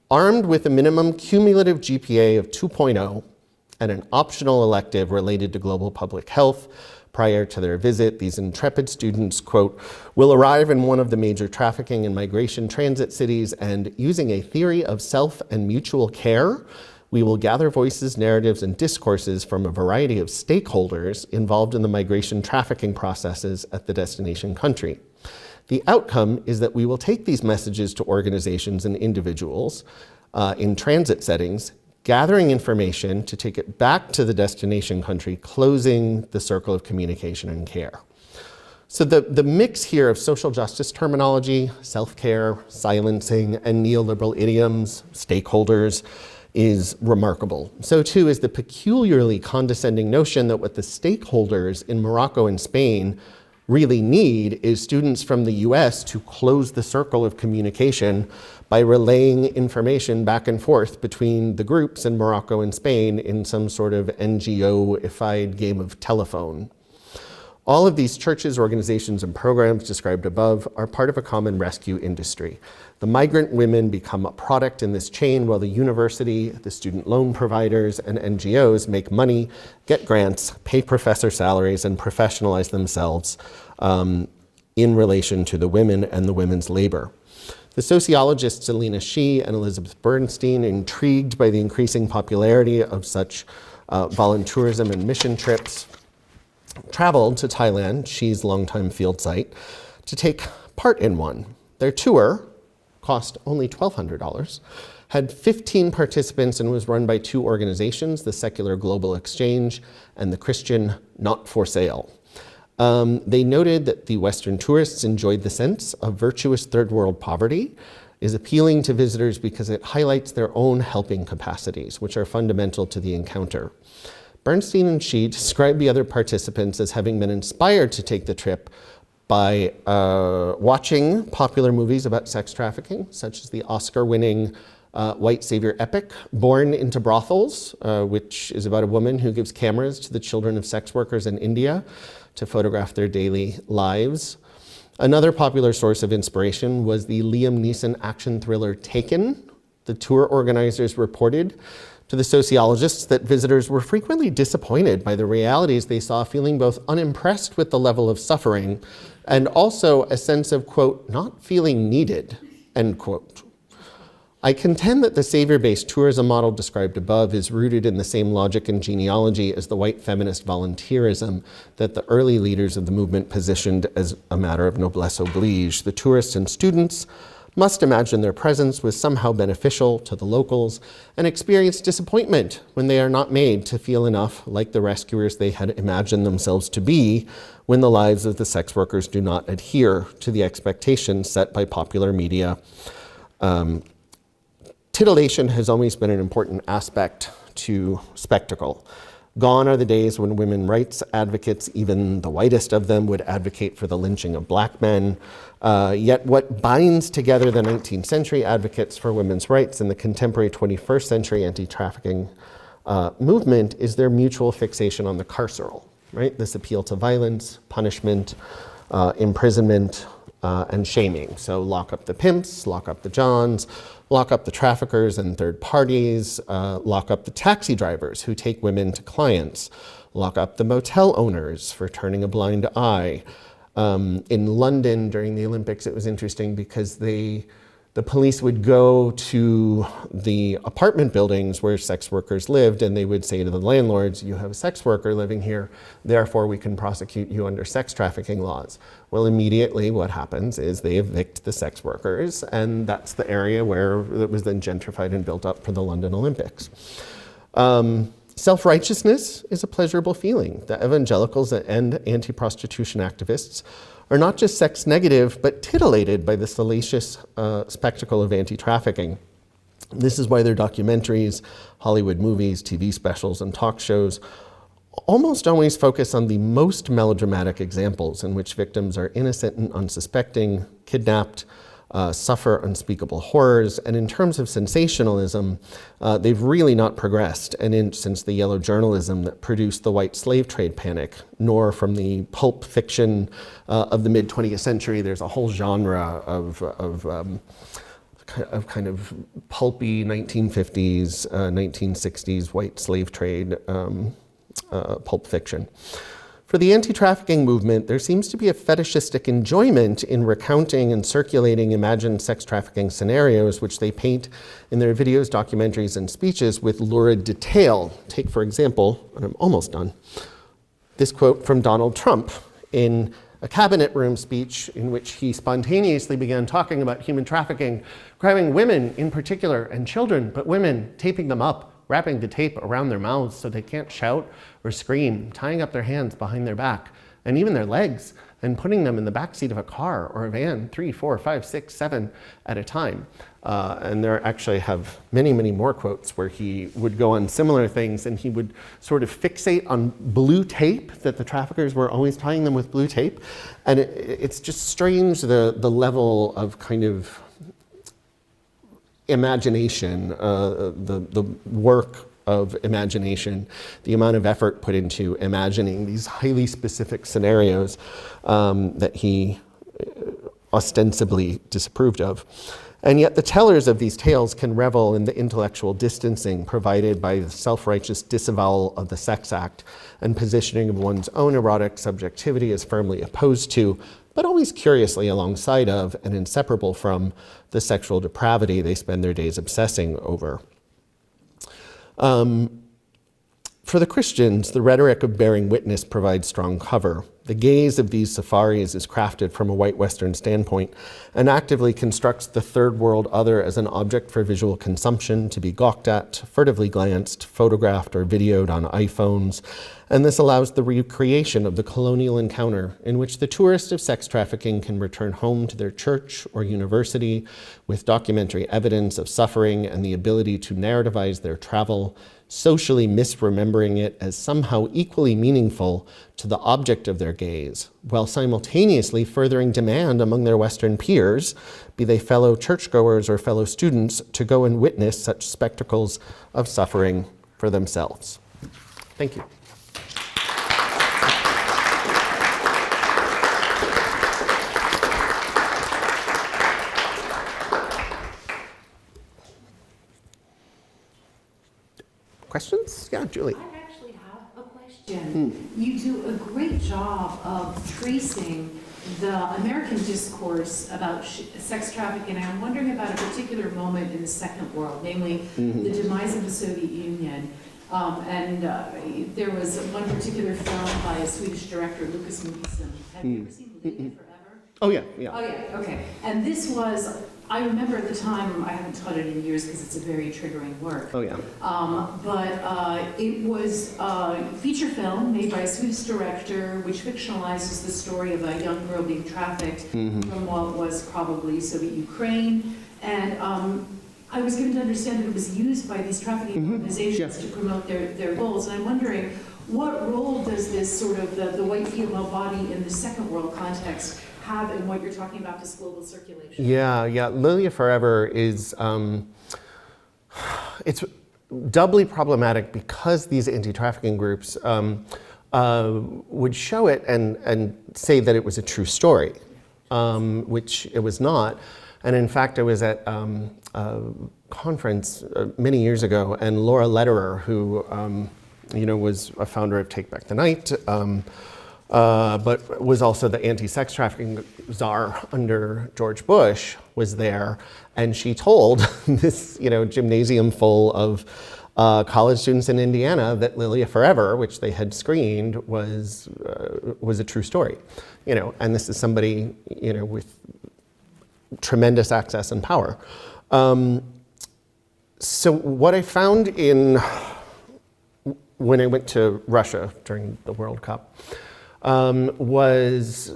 Speaker 1: Armed with a minimum cumulative GPA of 2.0 and an optional elective related to global public health, prior to their visit, these intrepid students, quote, will arrive in one of the major trafficking and migration transit cities and, using a theory of self and mutual care, we will gather voices, narratives, and discourses from a variety of stakeholders involved in the migration trafficking processes at the destination country. The outcome is that we will take these messages to organizations and individuals in transit settings, gathering information to take it back to the destination country, closing the circle of communication and care. So the mix here of social justice terminology, self-care, silencing, and neoliberal idioms, stakeholders, is remarkable. So too is the peculiarly condescending notion that what the stakeholders in Morocco and Spain really need is students from the US to close the circle of communication by relaying information back and forth between the groups in Morocco and Spain in some sort of NGO-ified game of telephone. All of these churches, organizations, and programs described above are part of a common rescue industry. The migrant women become a product in this chain while the university, the student loan providers, and NGOs make money, get grants, pay professor salaries, and professionalize themselves in relation to the women and the women's labor. The sociologists Alina Shih and Elizabeth Bernstein, intrigued by the increasing popularity of such voluntourism and mission trips, traveled to Thailand, Shih's longtime field site, to take part in one. Their tour cost only $1,200, had 15 participants, and was run by two organizations, the Secular Global Exchange and the Christian Not for Sale. They noted that the Western tourists enjoyed the sense of virtuous third world poverty is appealing to visitors because it highlights their own helping capacities, which are fundamental to the encounter. Bernstein and Shih described the other participants as having been inspired to take the trip by watching popular movies about sex trafficking, such as the Oscar-winning white savior epic, Born into Brothels, which is about a woman who gives cameras to the children of sex workers in India to photograph their daily lives. Another popular source of inspiration was the Liam Neeson action thriller Taken. The tour organizers reported to the sociologists that visitors were frequently disappointed by the realities they saw, feeling both unimpressed with the level of suffering and also a sense of, quote, not feeling needed, end quote. I contend that the savior-based tourism model described above is rooted in the same logic and genealogy as the white feminist volunteerism that the early leaders of the movement positioned as a matter of noblesse oblige. The tourists and students must imagine their presence was somehow beneficial to the locals and experience disappointment when they are not made to feel enough like the rescuers they had imagined themselves to be when the lives of the sex workers do not adhere to the expectations set by popular media. Titillation has always been an important aspect to spectacle. Gone are the days when women rights advocates, even the whitest of them, would advocate for the lynching of black men. Yet what binds together the 19th century advocates for women's rights and the contemporary 21st century anti-trafficking movement is their mutual fixation on the carceral, right? This appeal to violence, punishment, imprisonment, and shaming. So lock up the pimps, lock up the Johns, lock up the traffickers and third parties, lock up the taxi drivers who take women to clients, lock up the motel owners for turning a blind eye. In London during the Olympics, it was interesting because the police would go to the apartment buildings where sex workers lived, and they would say to the landlords, you have a sex worker living here, therefore we can prosecute you under sex trafficking laws. Well, immediately what happens is they evict the sex workers, and that's the area where it was then gentrified and built up for the London Olympics. Self-righteousness is a pleasurable feeling. The evangelicals and anti-prostitution activists are not just sex negative, but titillated by the salacious spectacle of anti-trafficking. This is why their documentaries, Hollywood movies, TV specials, and talk shows almost always focus on the most melodramatic examples in which victims are innocent and unsuspecting, kidnapped, suffer unspeakable horrors, and in terms of sensationalism, they've really not progressed an inch since the yellow journalism that produced the white slave trade panic, nor from the pulp fiction of the mid-20th century. There's a whole genre of kind of pulpy 1950s, 1960s white slave trade pulp fiction. For the anti-trafficking movement, there seems to be a fetishistic enjoyment in recounting and circulating imagined sex trafficking scenarios, which they paint in their videos, documentaries, and speeches with lurid detail. Take, for example, and I'm almost done, this quote from Donald Trump in a cabinet room speech in which he spontaneously began talking about human trafficking, grabbing women in particular and children, but women, taping them up, wrapping the tape around their mouths so they can't shout or scream, tying up their hands behind their back and even their legs, and putting them in the back seat of a car or a van, 3, 4, 5, 6, 7 at a time. And there actually have many, many more quotes where he would go on similar things, and he would sort of fixate on blue tape, that the traffickers were always tying them with blue tape. And it's just strange, the level of kind of imagination, the work of imagination, the amount of effort put into imagining these highly specific scenarios that he ostensibly disapproved of. And yet the tellers of these tales can revel in the intellectual distancing provided by the self-righteous disavowal of the sex act and positioning of one's own erotic subjectivity as firmly opposed to, but always curiously alongside of and inseparable from, the sexual depravity they spend their days obsessing over. For the Christians, the rhetoric of bearing witness provides strong cover. The gaze of these safaris is crafted from a white Western standpoint and actively constructs the third world other as an object for visual consumption, to be gawked at, furtively glanced, photographed, or videoed on iPhones. And this allows the recreation of the colonial encounter in which the tourist of sex trafficking can return home to their church or university with documentary evidence of suffering and the ability to narrativize their travel, socially misremembering it as somehow equally meaningful to the object of their gaze, while simultaneously furthering demand among their Western peers, be they fellow churchgoers or fellow students, to go and witness such spectacles of suffering for themselves. Thank you. Questions? Yeah, Julie.
Speaker 2: I actually have a question. You do a great job of tracing the American discourse about sex trafficking, and I'm wondering about a particular moment in the Second World, namely the demise of the Soviet Union. There was one particular film by a Swedish director, Lucas Moodysson. Have you ever seen Living Forever?
Speaker 1: Oh, yeah, yeah.
Speaker 2: Oh, yeah, okay. And this was, I remember at the time, I haven't taught it in years because it's a very triggering work.
Speaker 1: Oh, yeah.
Speaker 2: It was a feature film made by a Swedish director which fictionalizes the story of a young girl being trafficked from what was probably Soviet Ukraine. And I was given to understand that it was used by these trafficking organizations to promote their goals. And I'm wondering, what role does this sort of the white female body in the Second World context have in what you're talking about, this global circulation?
Speaker 1: Yeah. Lilia Forever is, it's doubly problematic because these anti-trafficking groups would show it and say that it was a true story, which it was not. And in fact, I was at a conference many years ago, and Laura Lederer, who was a founder of Take Back the Night, but was also the anti-sex trafficking czar under George Bush, was there, and she told this gymnasium full of college students in Indiana that Lilia Forever, which they had screened, was a true story, and this is somebody with tremendous access and power. So what I found when I went to Russia during the World Cup was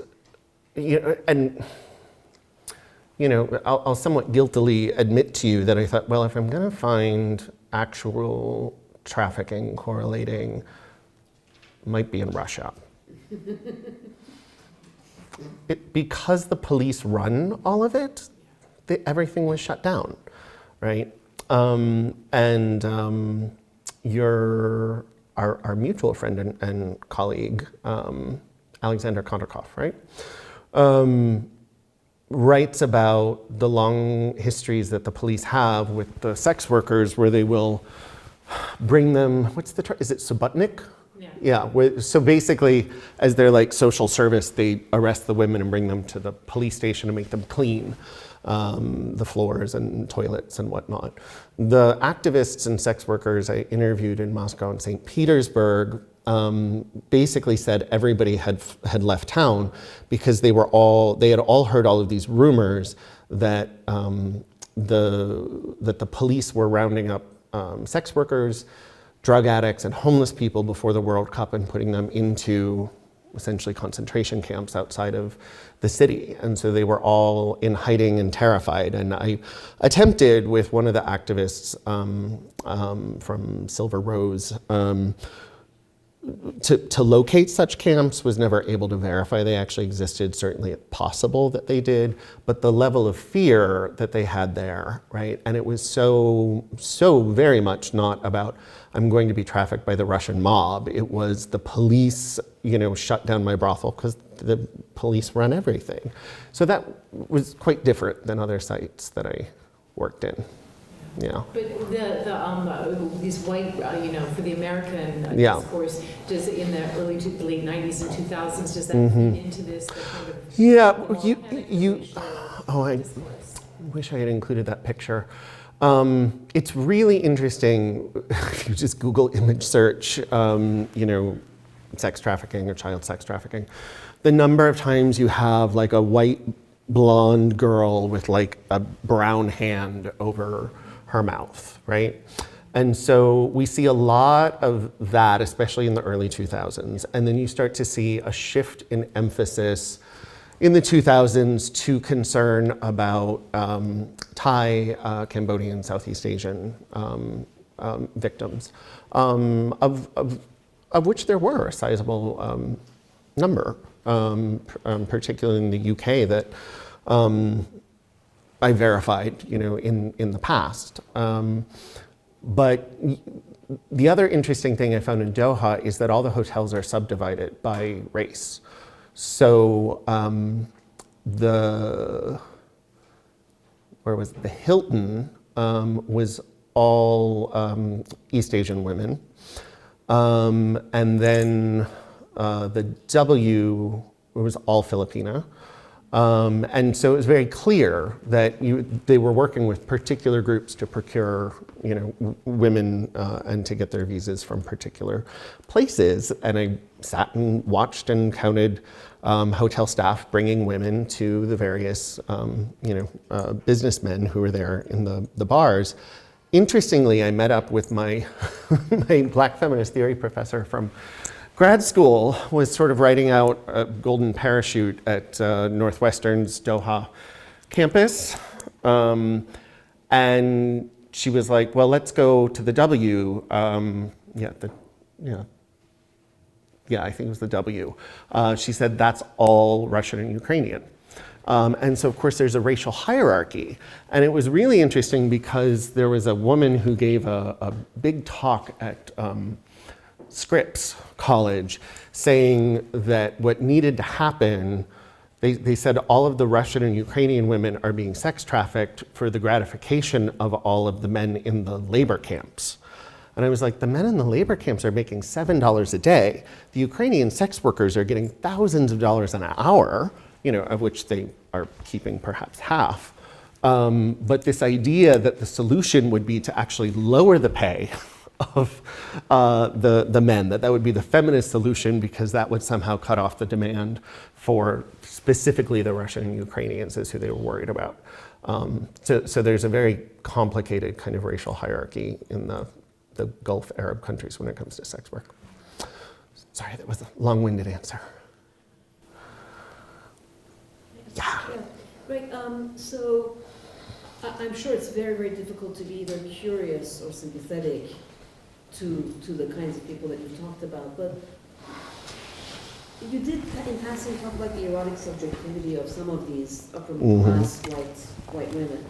Speaker 1: and I'll somewhat guiltily admit to you that I thought, well, if I'm going to find actual trafficking correlating, might be in Russia. Because the police run all of it, everything was shut down, right? Our mutual friend and colleague, Alexander Kondrakov, right? Writes about the long histories that the police have with the sex workers where they will bring them, what's the term, is it subotnik? Yeah, so basically, as their like social service, they arrest the women and bring them to the police station and make them clean the floors and toilets and whatnot. The activists and sex workers I interviewed in Moscow and St. Petersburg basically said everybody had left town because they had all heard all of these rumors that the police were rounding up sex workers, drug addicts, and homeless people before the World Cup and putting them into essentially concentration camps outside of the city. And so they were all in hiding and terrified. And I attempted with one of the activists from Silver Rose to locate such camps, was never able to verify they actually existed. Certainly it's possible that they did, but the level of fear that they had there, right? And it was so very much not about, I'm going to be trafficked by the Russian mob. It was the police, shut down my brothel because the police run everything. So that was quite different than other sites that I worked in. Yeah.
Speaker 2: But these white, for the American
Speaker 1: Yeah.
Speaker 2: discourse, does in the early to late 90s and 2000s, does that feed into this? The kind of,
Speaker 1: Yeah, I
Speaker 2: discourse?
Speaker 1: wish I had included that picture. It's really interesting if you just Google image search, sex trafficking or child sex trafficking. The number of times you have like a white blonde girl with like a brown hand over her mouth, right? And so we see a lot of that, especially in the early 2000s. And then you start to see a shift in emphasis in the 2000s to concern about Thai, Cambodian, Southeast Asian victims, of which there were a sizable number, particularly in the UK, that I verified, in the past. But the other interesting thing I found in Doha is that all the hotels are subdivided by race. So the Hilton was all East Asian women, and then the W was all Filipina. And so it was very clear that they were working with particular groups to procure, women and to get their visas from particular places. And I sat and watched and counted hotel staff bringing women to the various, businessmen who were there in the bars. Interestingly, I met up with my Black feminist theory professor from grad school, was sort of writing out a golden parachute at Northwestern's Doha campus. And she was like, well, let's go to the W. I think it was the W. She said, that's all Russian and Ukrainian. And so, of course, there's a racial hierarchy. And it was really interesting because there was a woman who gave a big talk at Scripps College saying that what needed to happen, they said all of the Russian and Ukrainian women are being sex trafficked for the gratification of all of the men in the labor camps. And I was like, the men in the labor camps are making $7 a day. The Ukrainian sex workers are getting thousands of dollars an hour, of which they are keeping perhaps half. But this idea that the solution would be to actually lower the pay of the men, that would be the feminist solution because that would somehow cut off the demand for specifically the Russian and Ukrainians is who they were worried about. So there's a very complicated kind of racial hierarchy in the Gulf Arab countries when it comes to sex work. Sorry, that was a long-winded answer. Yeah.
Speaker 3: Right, so I'm sure it's very, very difficult to be either curious or sympathetic to the kinds of people that you've talked about, but you did, in passing, talk about the erotic subjectivity of some of these upper middle class white women.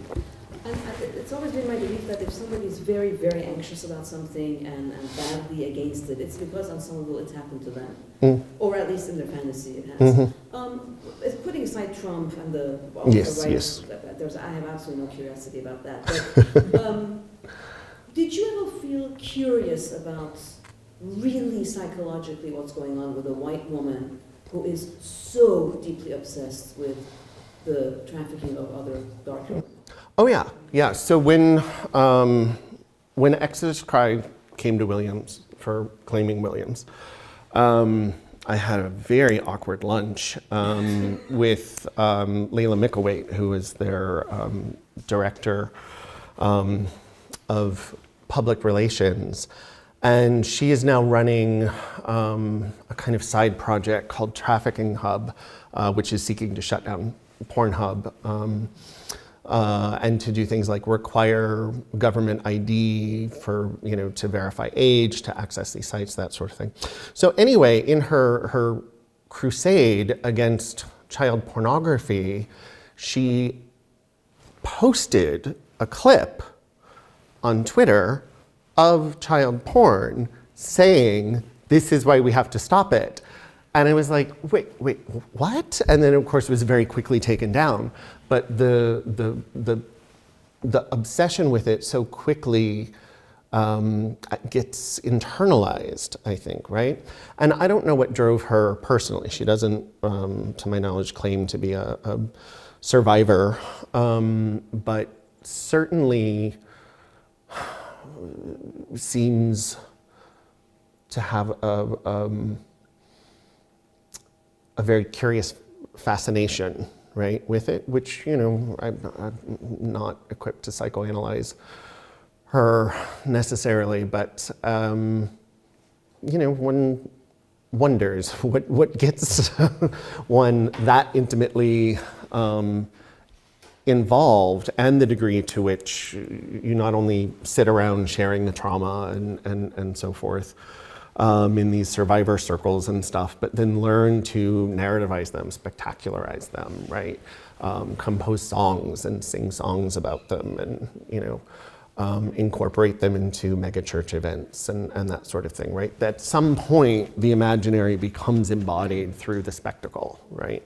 Speaker 3: And it's always been my belief that if somebody is very, very anxious about something and badly against it, it's because on some level it's happened to them. Or at least in their fantasy it has. It's putting aside Trump and the
Speaker 1: Yes,
Speaker 3: right,
Speaker 1: yes.
Speaker 3: I have absolutely no curiosity about that. But, did you ever feel curious about really psychologically what's going on with a white woman who is so deeply obsessed with the trafficking of other dark women?
Speaker 1: Oh yeah, yeah. So when Exodus Cry came to Williams for claiming Williams, I had a very awkward lunch with Layla Micklethwait, who is their director of public relations. And she is now running a kind of side project called Trafficking Hub, which is seeking to shut down Pornhub and to do things like require government ID for, to verify age, to access these sites, that sort of thing. So anyway, in her crusade against child pornography, she posted a clip on Twitter of child porn saying, this is why we have to stop it. And I was like, wait, what? And then of course it was very quickly taken down. But the obsession with it so quickly gets internalized, I think, right? And I don't know what drove her personally. She doesn't, to my knowledge, claim to be a survivor, but certainly seems to have a very curious fascination, right, with it, which, I'm not equipped to psychoanalyze her necessarily, but, one wonders what gets one that intimately involved, and the degree to which you not only sit around sharing the trauma and so forth in these survivor circles and stuff, but then learn to narrativize them, spectacularize them, right? Compose songs and sing songs about them, and incorporate them into megachurch events and that sort of thing, right? At some point, the imaginary becomes embodied through the spectacle, right?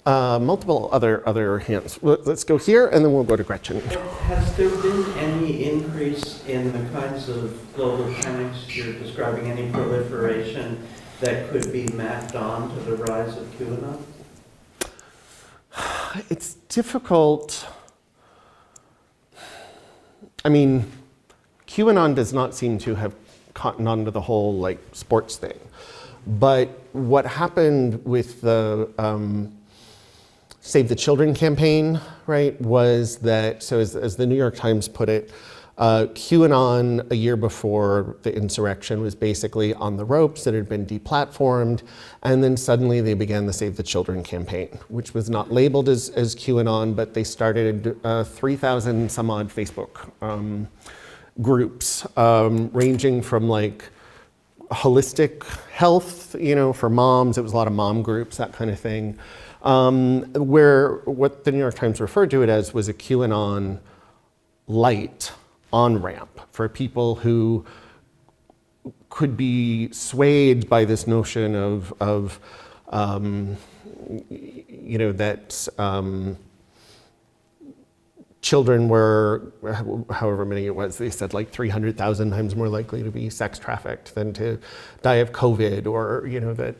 Speaker 1: Multiple other hands. Let's go here, and then we'll go to Gretchen.
Speaker 4: Has there been any increase in the kinds of global panics you're describing, any proliferation that could be mapped on to the rise of QAnon?
Speaker 1: It's difficult. I mean, QAnon does not seem to have cottoned onto the whole sports thing. But what happened with the Save the Children campaign, right, was that, so as the New York Times put it, QAnon a year before the insurrection was basically on the ropes. It had been deplatformed, and then suddenly they began the Save the Children campaign, which was not labeled as QAnon, but they started 3,000 some odd Facebook groups, ranging from holistic health, for moms. It was a lot of mom groups, that kind of thing. Where what the New York Times referred to it as was a QAnon light on-ramp for people who could be swayed by this notion of that children were, however many it was, they said 300,000 times more likely to be sex trafficked than to die of COVID, or that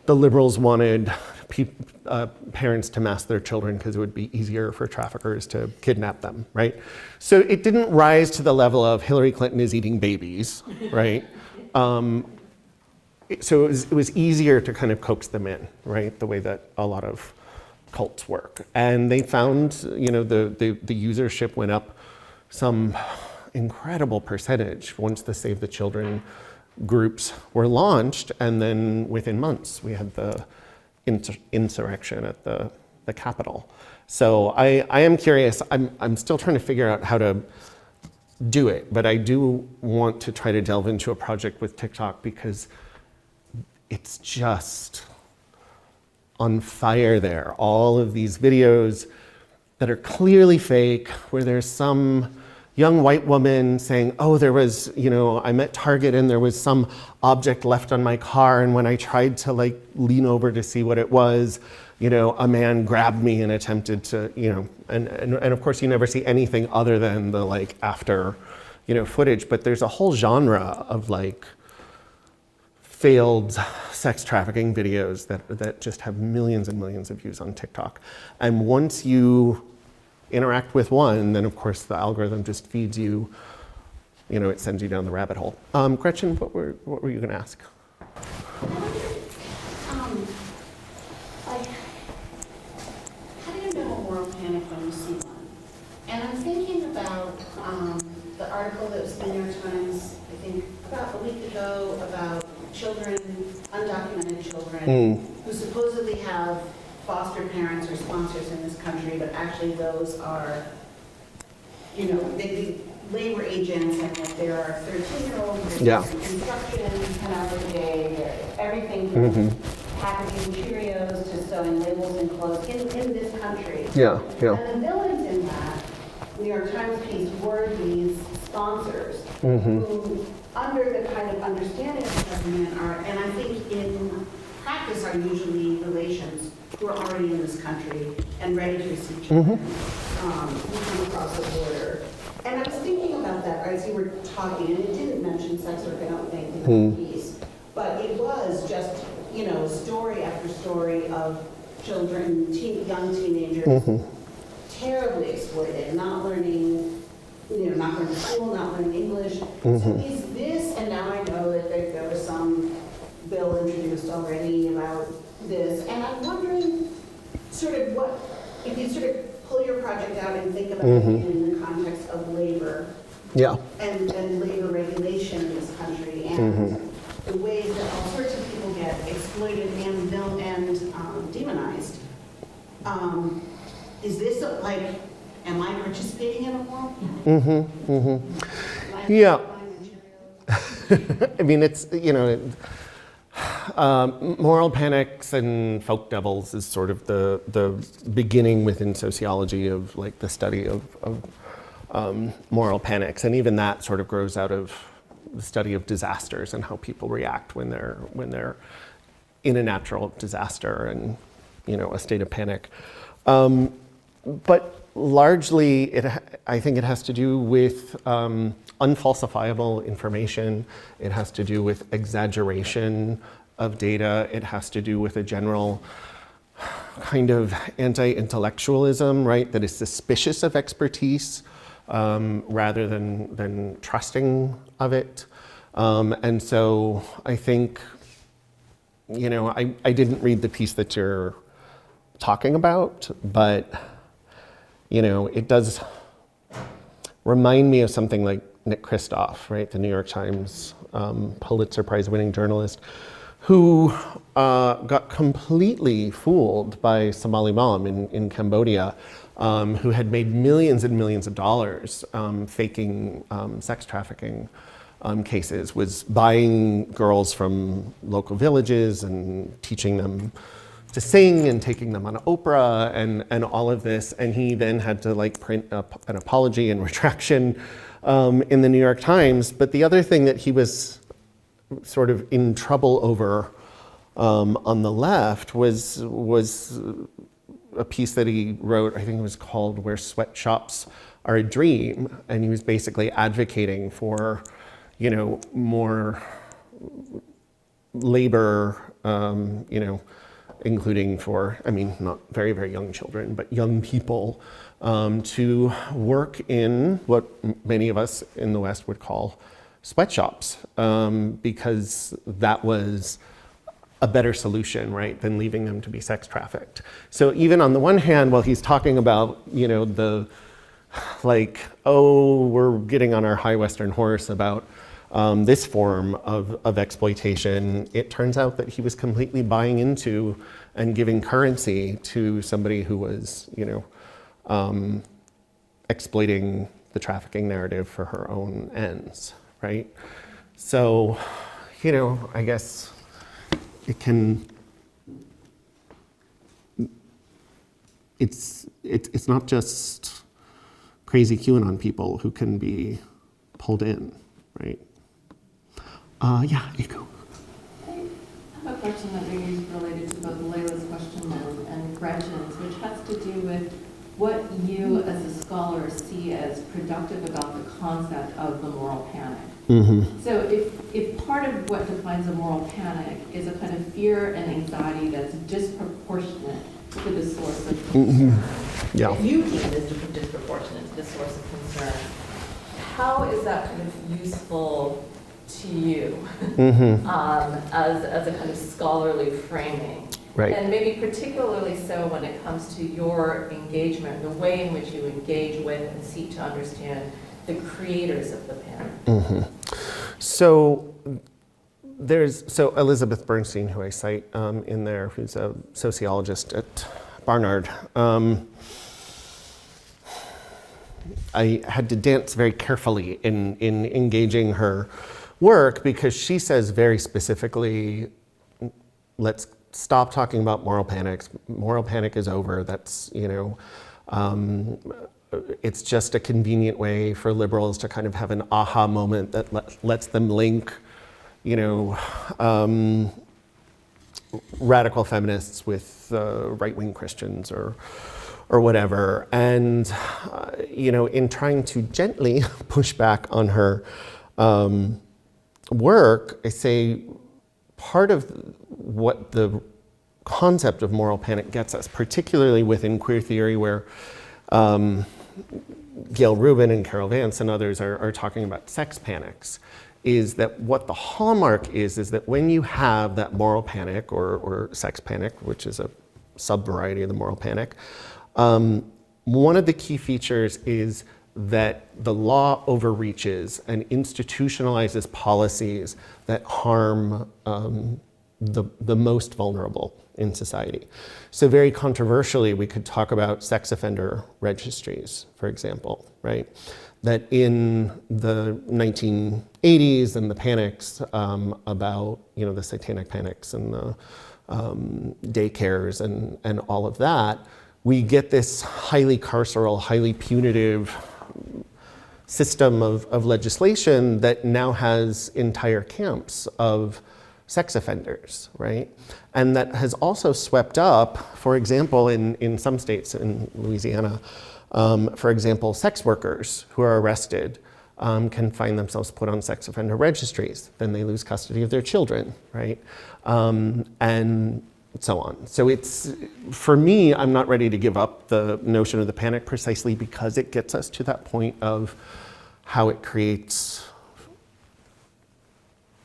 Speaker 1: the liberals wanted parents to mask their children because it would be easier for traffickers to kidnap them, right? So it didn't rise to the level of Hillary Clinton is eating babies, right? So it was easier to kind of coax them in, right? The way that a lot of cults work. And they found, the usership went up some incredible percentage once the Save the Children groups were launched, and then within months we had the insurrection at the Capitol. So I am curious. I'm still trying to figure out how to do it, but I do want to try to delve into a project with TikTok because it's just on fire there. All of these videos that are clearly fake, where there's some young white woman saying, oh, there was, I'm at Target and there was some object left on my car, and when I tried to like lean over to see what it was, a man grabbed me and attempted to, and of course you never see anything other than the like after, footage, but there's a whole genre of like failed sex trafficking videos that just have millions and millions of views on TikTok. And once you interact with one, then of course the algorithm just feeds you, it sends you down the rabbit hole. Gretchen, what were you gonna ask?
Speaker 5: Like, how do you know a moral panic when you see one? And I'm thinking about the article that was in the New York Times, I think about a week ago, about children, undocumented children, who supposedly have foster parents or sponsors in this country, but actually those are, they be labor agents, and like there are 13-year-olds in construction 10 hours a day, everything from packaging Cheerios to sewing labels in clothes in this country.
Speaker 1: Yeah.
Speaker 5: And the villains in that New York Times piece were these sponsors who, under the kind of understanding of the government, are, and I think in practice are usually relations who are already in this country and ready to receive children who come across the border. And I was thinking about that as you were talking, and it didn't mention sex work, I don't think, in the piece, but it was just, story after story of children, young teenagers, terribly exploited, not learning, not going to school, not learning English. So is this, and now I know that there was some bill introduced already about this, and I'm wondering sort of what, if you sort of pull your project out and think about it in the context of labor and labor regulation in this country, and the ways that all sorts of people get exploited and demonized. Is this like, am I participating in a war?
Speaker 1: Yeah. I mean, it's, moral panics and folk devils is sort of the beginning within sociology of like the study of moral panics, and even that sort of grows out of the study of disasters and how people react when they're in a natural disaster and a state of panic. But largely, I think it has to do with unfalsifiable information. It has to do with exaggeration of data. It has to do with a general kind of anti-intellectualism, right, that is suspicious of expertise rather than trusting of it. And so I think, I didn't read the piece that you're talking about, but it does remind me of something like Nick Kristof, right, the New York Times Pulitzer Prize winning journalist, who got completely fooled by Somali mom in Cambodia, who had made millions and millions of dollars faking sex trafficking cases, was buying girls from local villages and teaching them to sing and taking them on Oprah and all of this. And he then had to like print an apology and retraction in the New York Times. But the other thing that he was sort of in trouble over on the left was a piece that he wrote, I think it was called Where Sweatshops Are a Dream. And he was basically advocating for, more labor, including for, not very, very young children, but young people to work in what many of us in the West would call sweatshops, because that was a better solution, right, than leaving them to be sex trafficked. So even on the one hand, while he's talking about, the, like, oh, we're getting on our high Western horse about this form of exploitation, it turns out that he was completely buying into and giving currency to somebody who was, exploiting the trafficking narrative for her own ends, right? So, I guess it's not just crazy QAnon people who can be pulled in, right? Yeah, Iko.
Speaker 6: I have a question that maybe is related to both Layla's question and Gretchen's, which has to do with what you as a scholar see as productive about the concept of the moral panic.
Speaker 1: Mm-hmm.
Speaker 6: So if part of what defines a moral panic is a kind of fear and anxiety that's disproportionate to the source of concern,
Speaker 1: Yeah.
Speaker 6: if you deem it as disproportionate to the source of concern, how is that kind of useful to you as a kind of scholarly framing?
Speaker 1: Right.
Speaker 6: And maybe particularly so when it comes to your engagement, the way in which you engage with and seek to understand the creators of the panic.
Speaker 1: Mm-hmm. So Elizabeth Bernstein, who I cite in there, who's a sociologist at Barnard, I had to dance very carefully in engaging her work, because she says very specifically, let's stop talking about moral panics. Moral panic is over. That's, it's just a convenient way for liberals to kind of have an aha moment that lets them link, radical feminists with right-wing Christians or whatever. And, in trying to gently push back on her work, I say part of what the concept of moral panic gets us, particularly within queer theory, where Gail Rubin and Carol Vance and others are talking about sex panics, is that what the hallmark is that when you have that moral panic or sex panic, which is a sub-variety of the moral panic, one of the key features is that the law overreaches and institutionalizes policies that harm the most vulnerable in society. So very controversially, we could talk about sex offender registries, for example, right? That in the 1980s and the panics about, the satanic panics and the daycares and all of that, we get this highly carceral, highly punitive system of legislation that now has entire camps of sex offenders, right? And that has also swept up, for example, in some states, in Louisiana, for example, sex workers who are arrested can find themselves put on sex offender registries. Then they lose custody of their children, right? And so on. So it's, for me, I'm not ready to give up the notion of the panic precisely because it gets us to that point of how it creates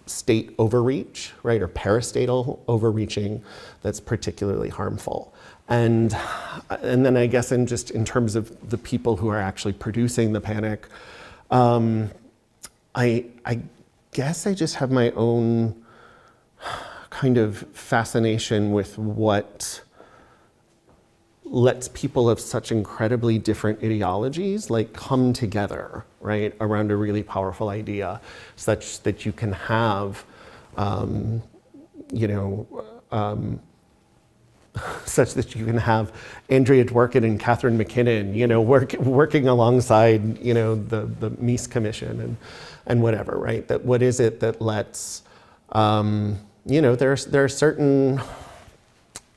Speaker 1: state overreach, right, or parastatal overreaching that's particularly harmful. And then I guess in terms of the people who are actually producing the panic, I guess I just have my own kind of fascination with what lets people of such incredibly different ideologies come together, right, around a really powerful idea, such that you can have, such that you can have Andrea Dworkin and Catherine McKinnon, working alongside, the Meese Commission and whatever, right? That what is it that lets, there are certain,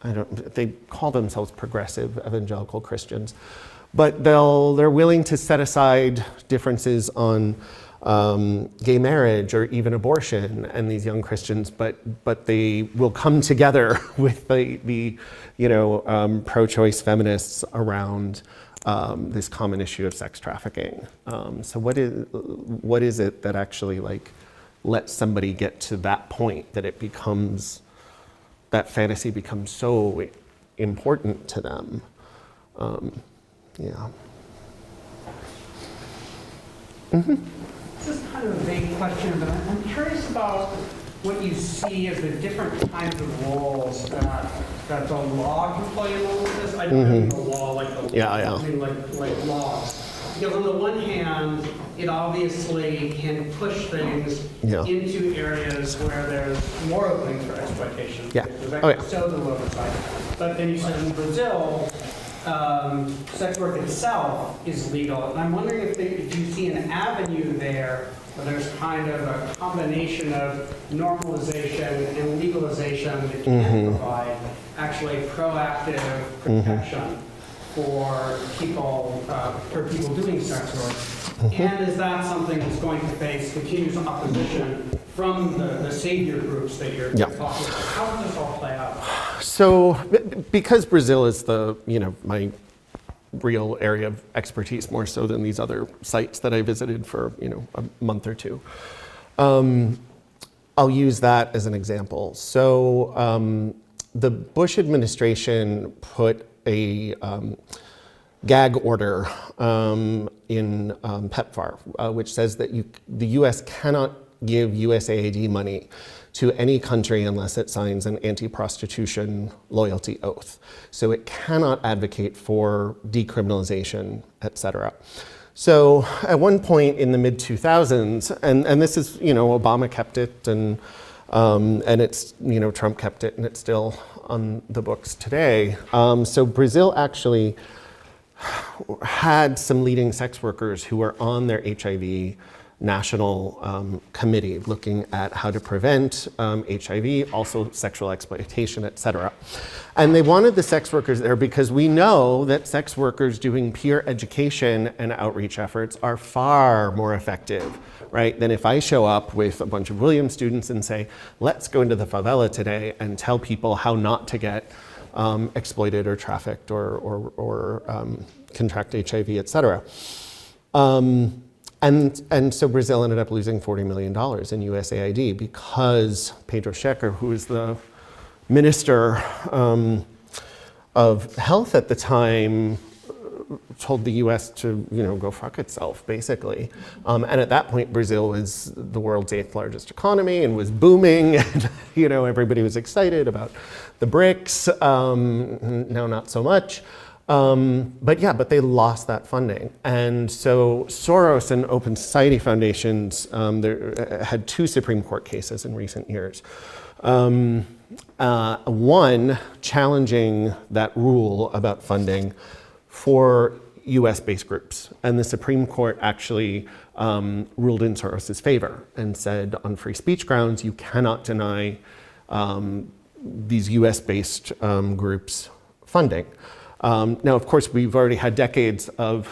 Speaker 1: they call themselves progressive evangelical Christians, but they're willing to set aside differences on gay marriage or even abortion and these young Christians, but they will come together with the pro-choice feminists around this common issue of sex trafficking. So what is it that actually lets somebody get to that point that it becomes, that fantasy becomes so important to them? Yeah. Mm-hmm.
Speaker 7: This is kind of a vague question, but I'm curious about what you see as the different kinds of roles that the law can play in all of this. I don't mean the law like the
Speaker 1: Yeah.
Speaker 7: I mean like laws. Because on the one hand, it obviously can push things into areas where there's more openings for exploitation.
Speaker 1: Yeah.
Speaker 7: There's
Speaker 1: Oh,
Speaker 7: actually so little oversight. But then you said in Brazil, sex work itself is legal. And I'm wondering if you see an avenue there where there's kind of a combination of normalization and legalization that can provide actually proactive protection for people doing sex work. And is that something that's going to face continuous opposition from the savior groups that you're talking about? How does this all play out?
Speaker 1: So, because Brazil is my real area of expertise, more so than these other sites that I visited for, a month or two, I'll use that as an example. So, the Bush administration put a gag order in PEPFAR, which says that the U.S. cannot give USAID money to any country unless it signs an anti-prostitution loyalty oath. So it cannot advocate for decriminalization, et cetera. So at one point in the mid-2000s, and this is, Obama kept it, and it's, Trump kept it, and it's still on the books today. So Brazil actually had some leading sex workers who were on their HIV national committee looking at how to prevent HIV, also sexual exploitation, et cetera. And they wanted the sex workers there because we know that sex workers doing peer education and outreach efforts are far more effective, right, than if I show up with a bunch of Williams students and say, let's go into the favela today and tell people how not to get exploited or trafficked or contract HIV, et cetera. And so Brazil ended up losing $40 million in USAID because Pedro Schecker, who was the minister of health at the time, told the US to, go fuck itself, basically. And at that point, Brazil was the world's 8th largest economy and was booming. And, everybody was excited about the BRICS. Now, not so much. But they lost that funding. And so Soros and Open Society Foundations had 2 Supreme Court cases in recent years. One challenging that rule about funding for US-based groups. And the Supreme Court actually ruled in Soros's favor and said on free speech grounds, you cannot deny these US-based groups funding. Now, of course, we've already had decades of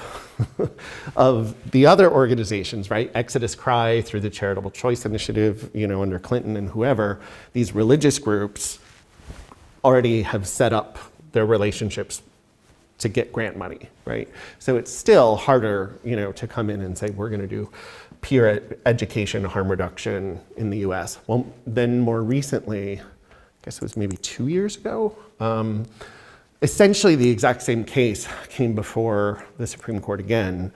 Speaker 1: the other organizations, right? Exodus Cry through the Charitable Choice Initiative, under Clinton and whoever, these religious groups already have set up their relationships to get grant money, right? So it's still harder, to come in and say, we're going to do peer education harm reduction in the US. Well, then more recently, I guess it was maybe 2 years ago, essentially the exact same case came before the Supreme Court again,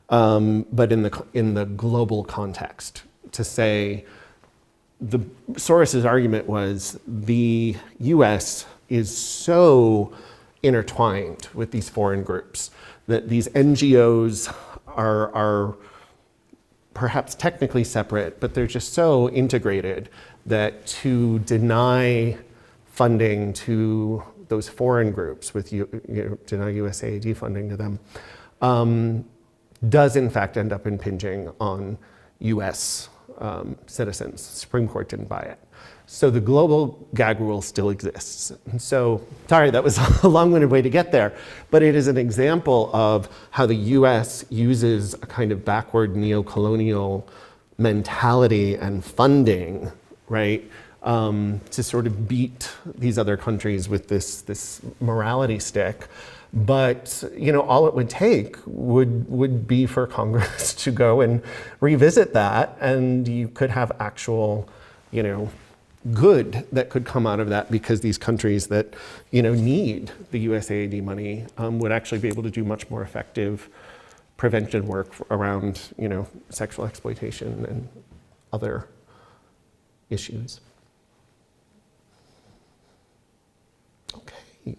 Speaker 1: but in the global context, to say Soros's argument was the US is so intertwined with these foreign groups that these NGOs are perhaps technically separate, but they're just so integrated that to deny funding to those foreign groups, deny USAID funding to them, does in fact end up impinging on US citizens. Supreme Court didn't buy it. So the global gag rule still exists. And so, sorry, that was a long-winded way to get there, but it is an example of how the US uses a kind of backward neo-colonial mentality and funding, right, to sort of beat these other countries with this morality stick. But all it would take would be for Congress to go and revisit that, and you could have actual, good that could come out of that, because these countries that need the USAID money would actually be able to do much more effective prevention work around, sexual exploitation and other issues. Okay,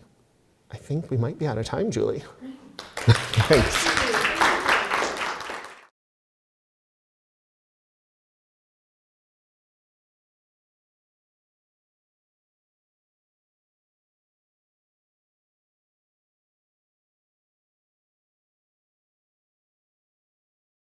Speaker 1: I think we might be out of time, Julie. Thanks.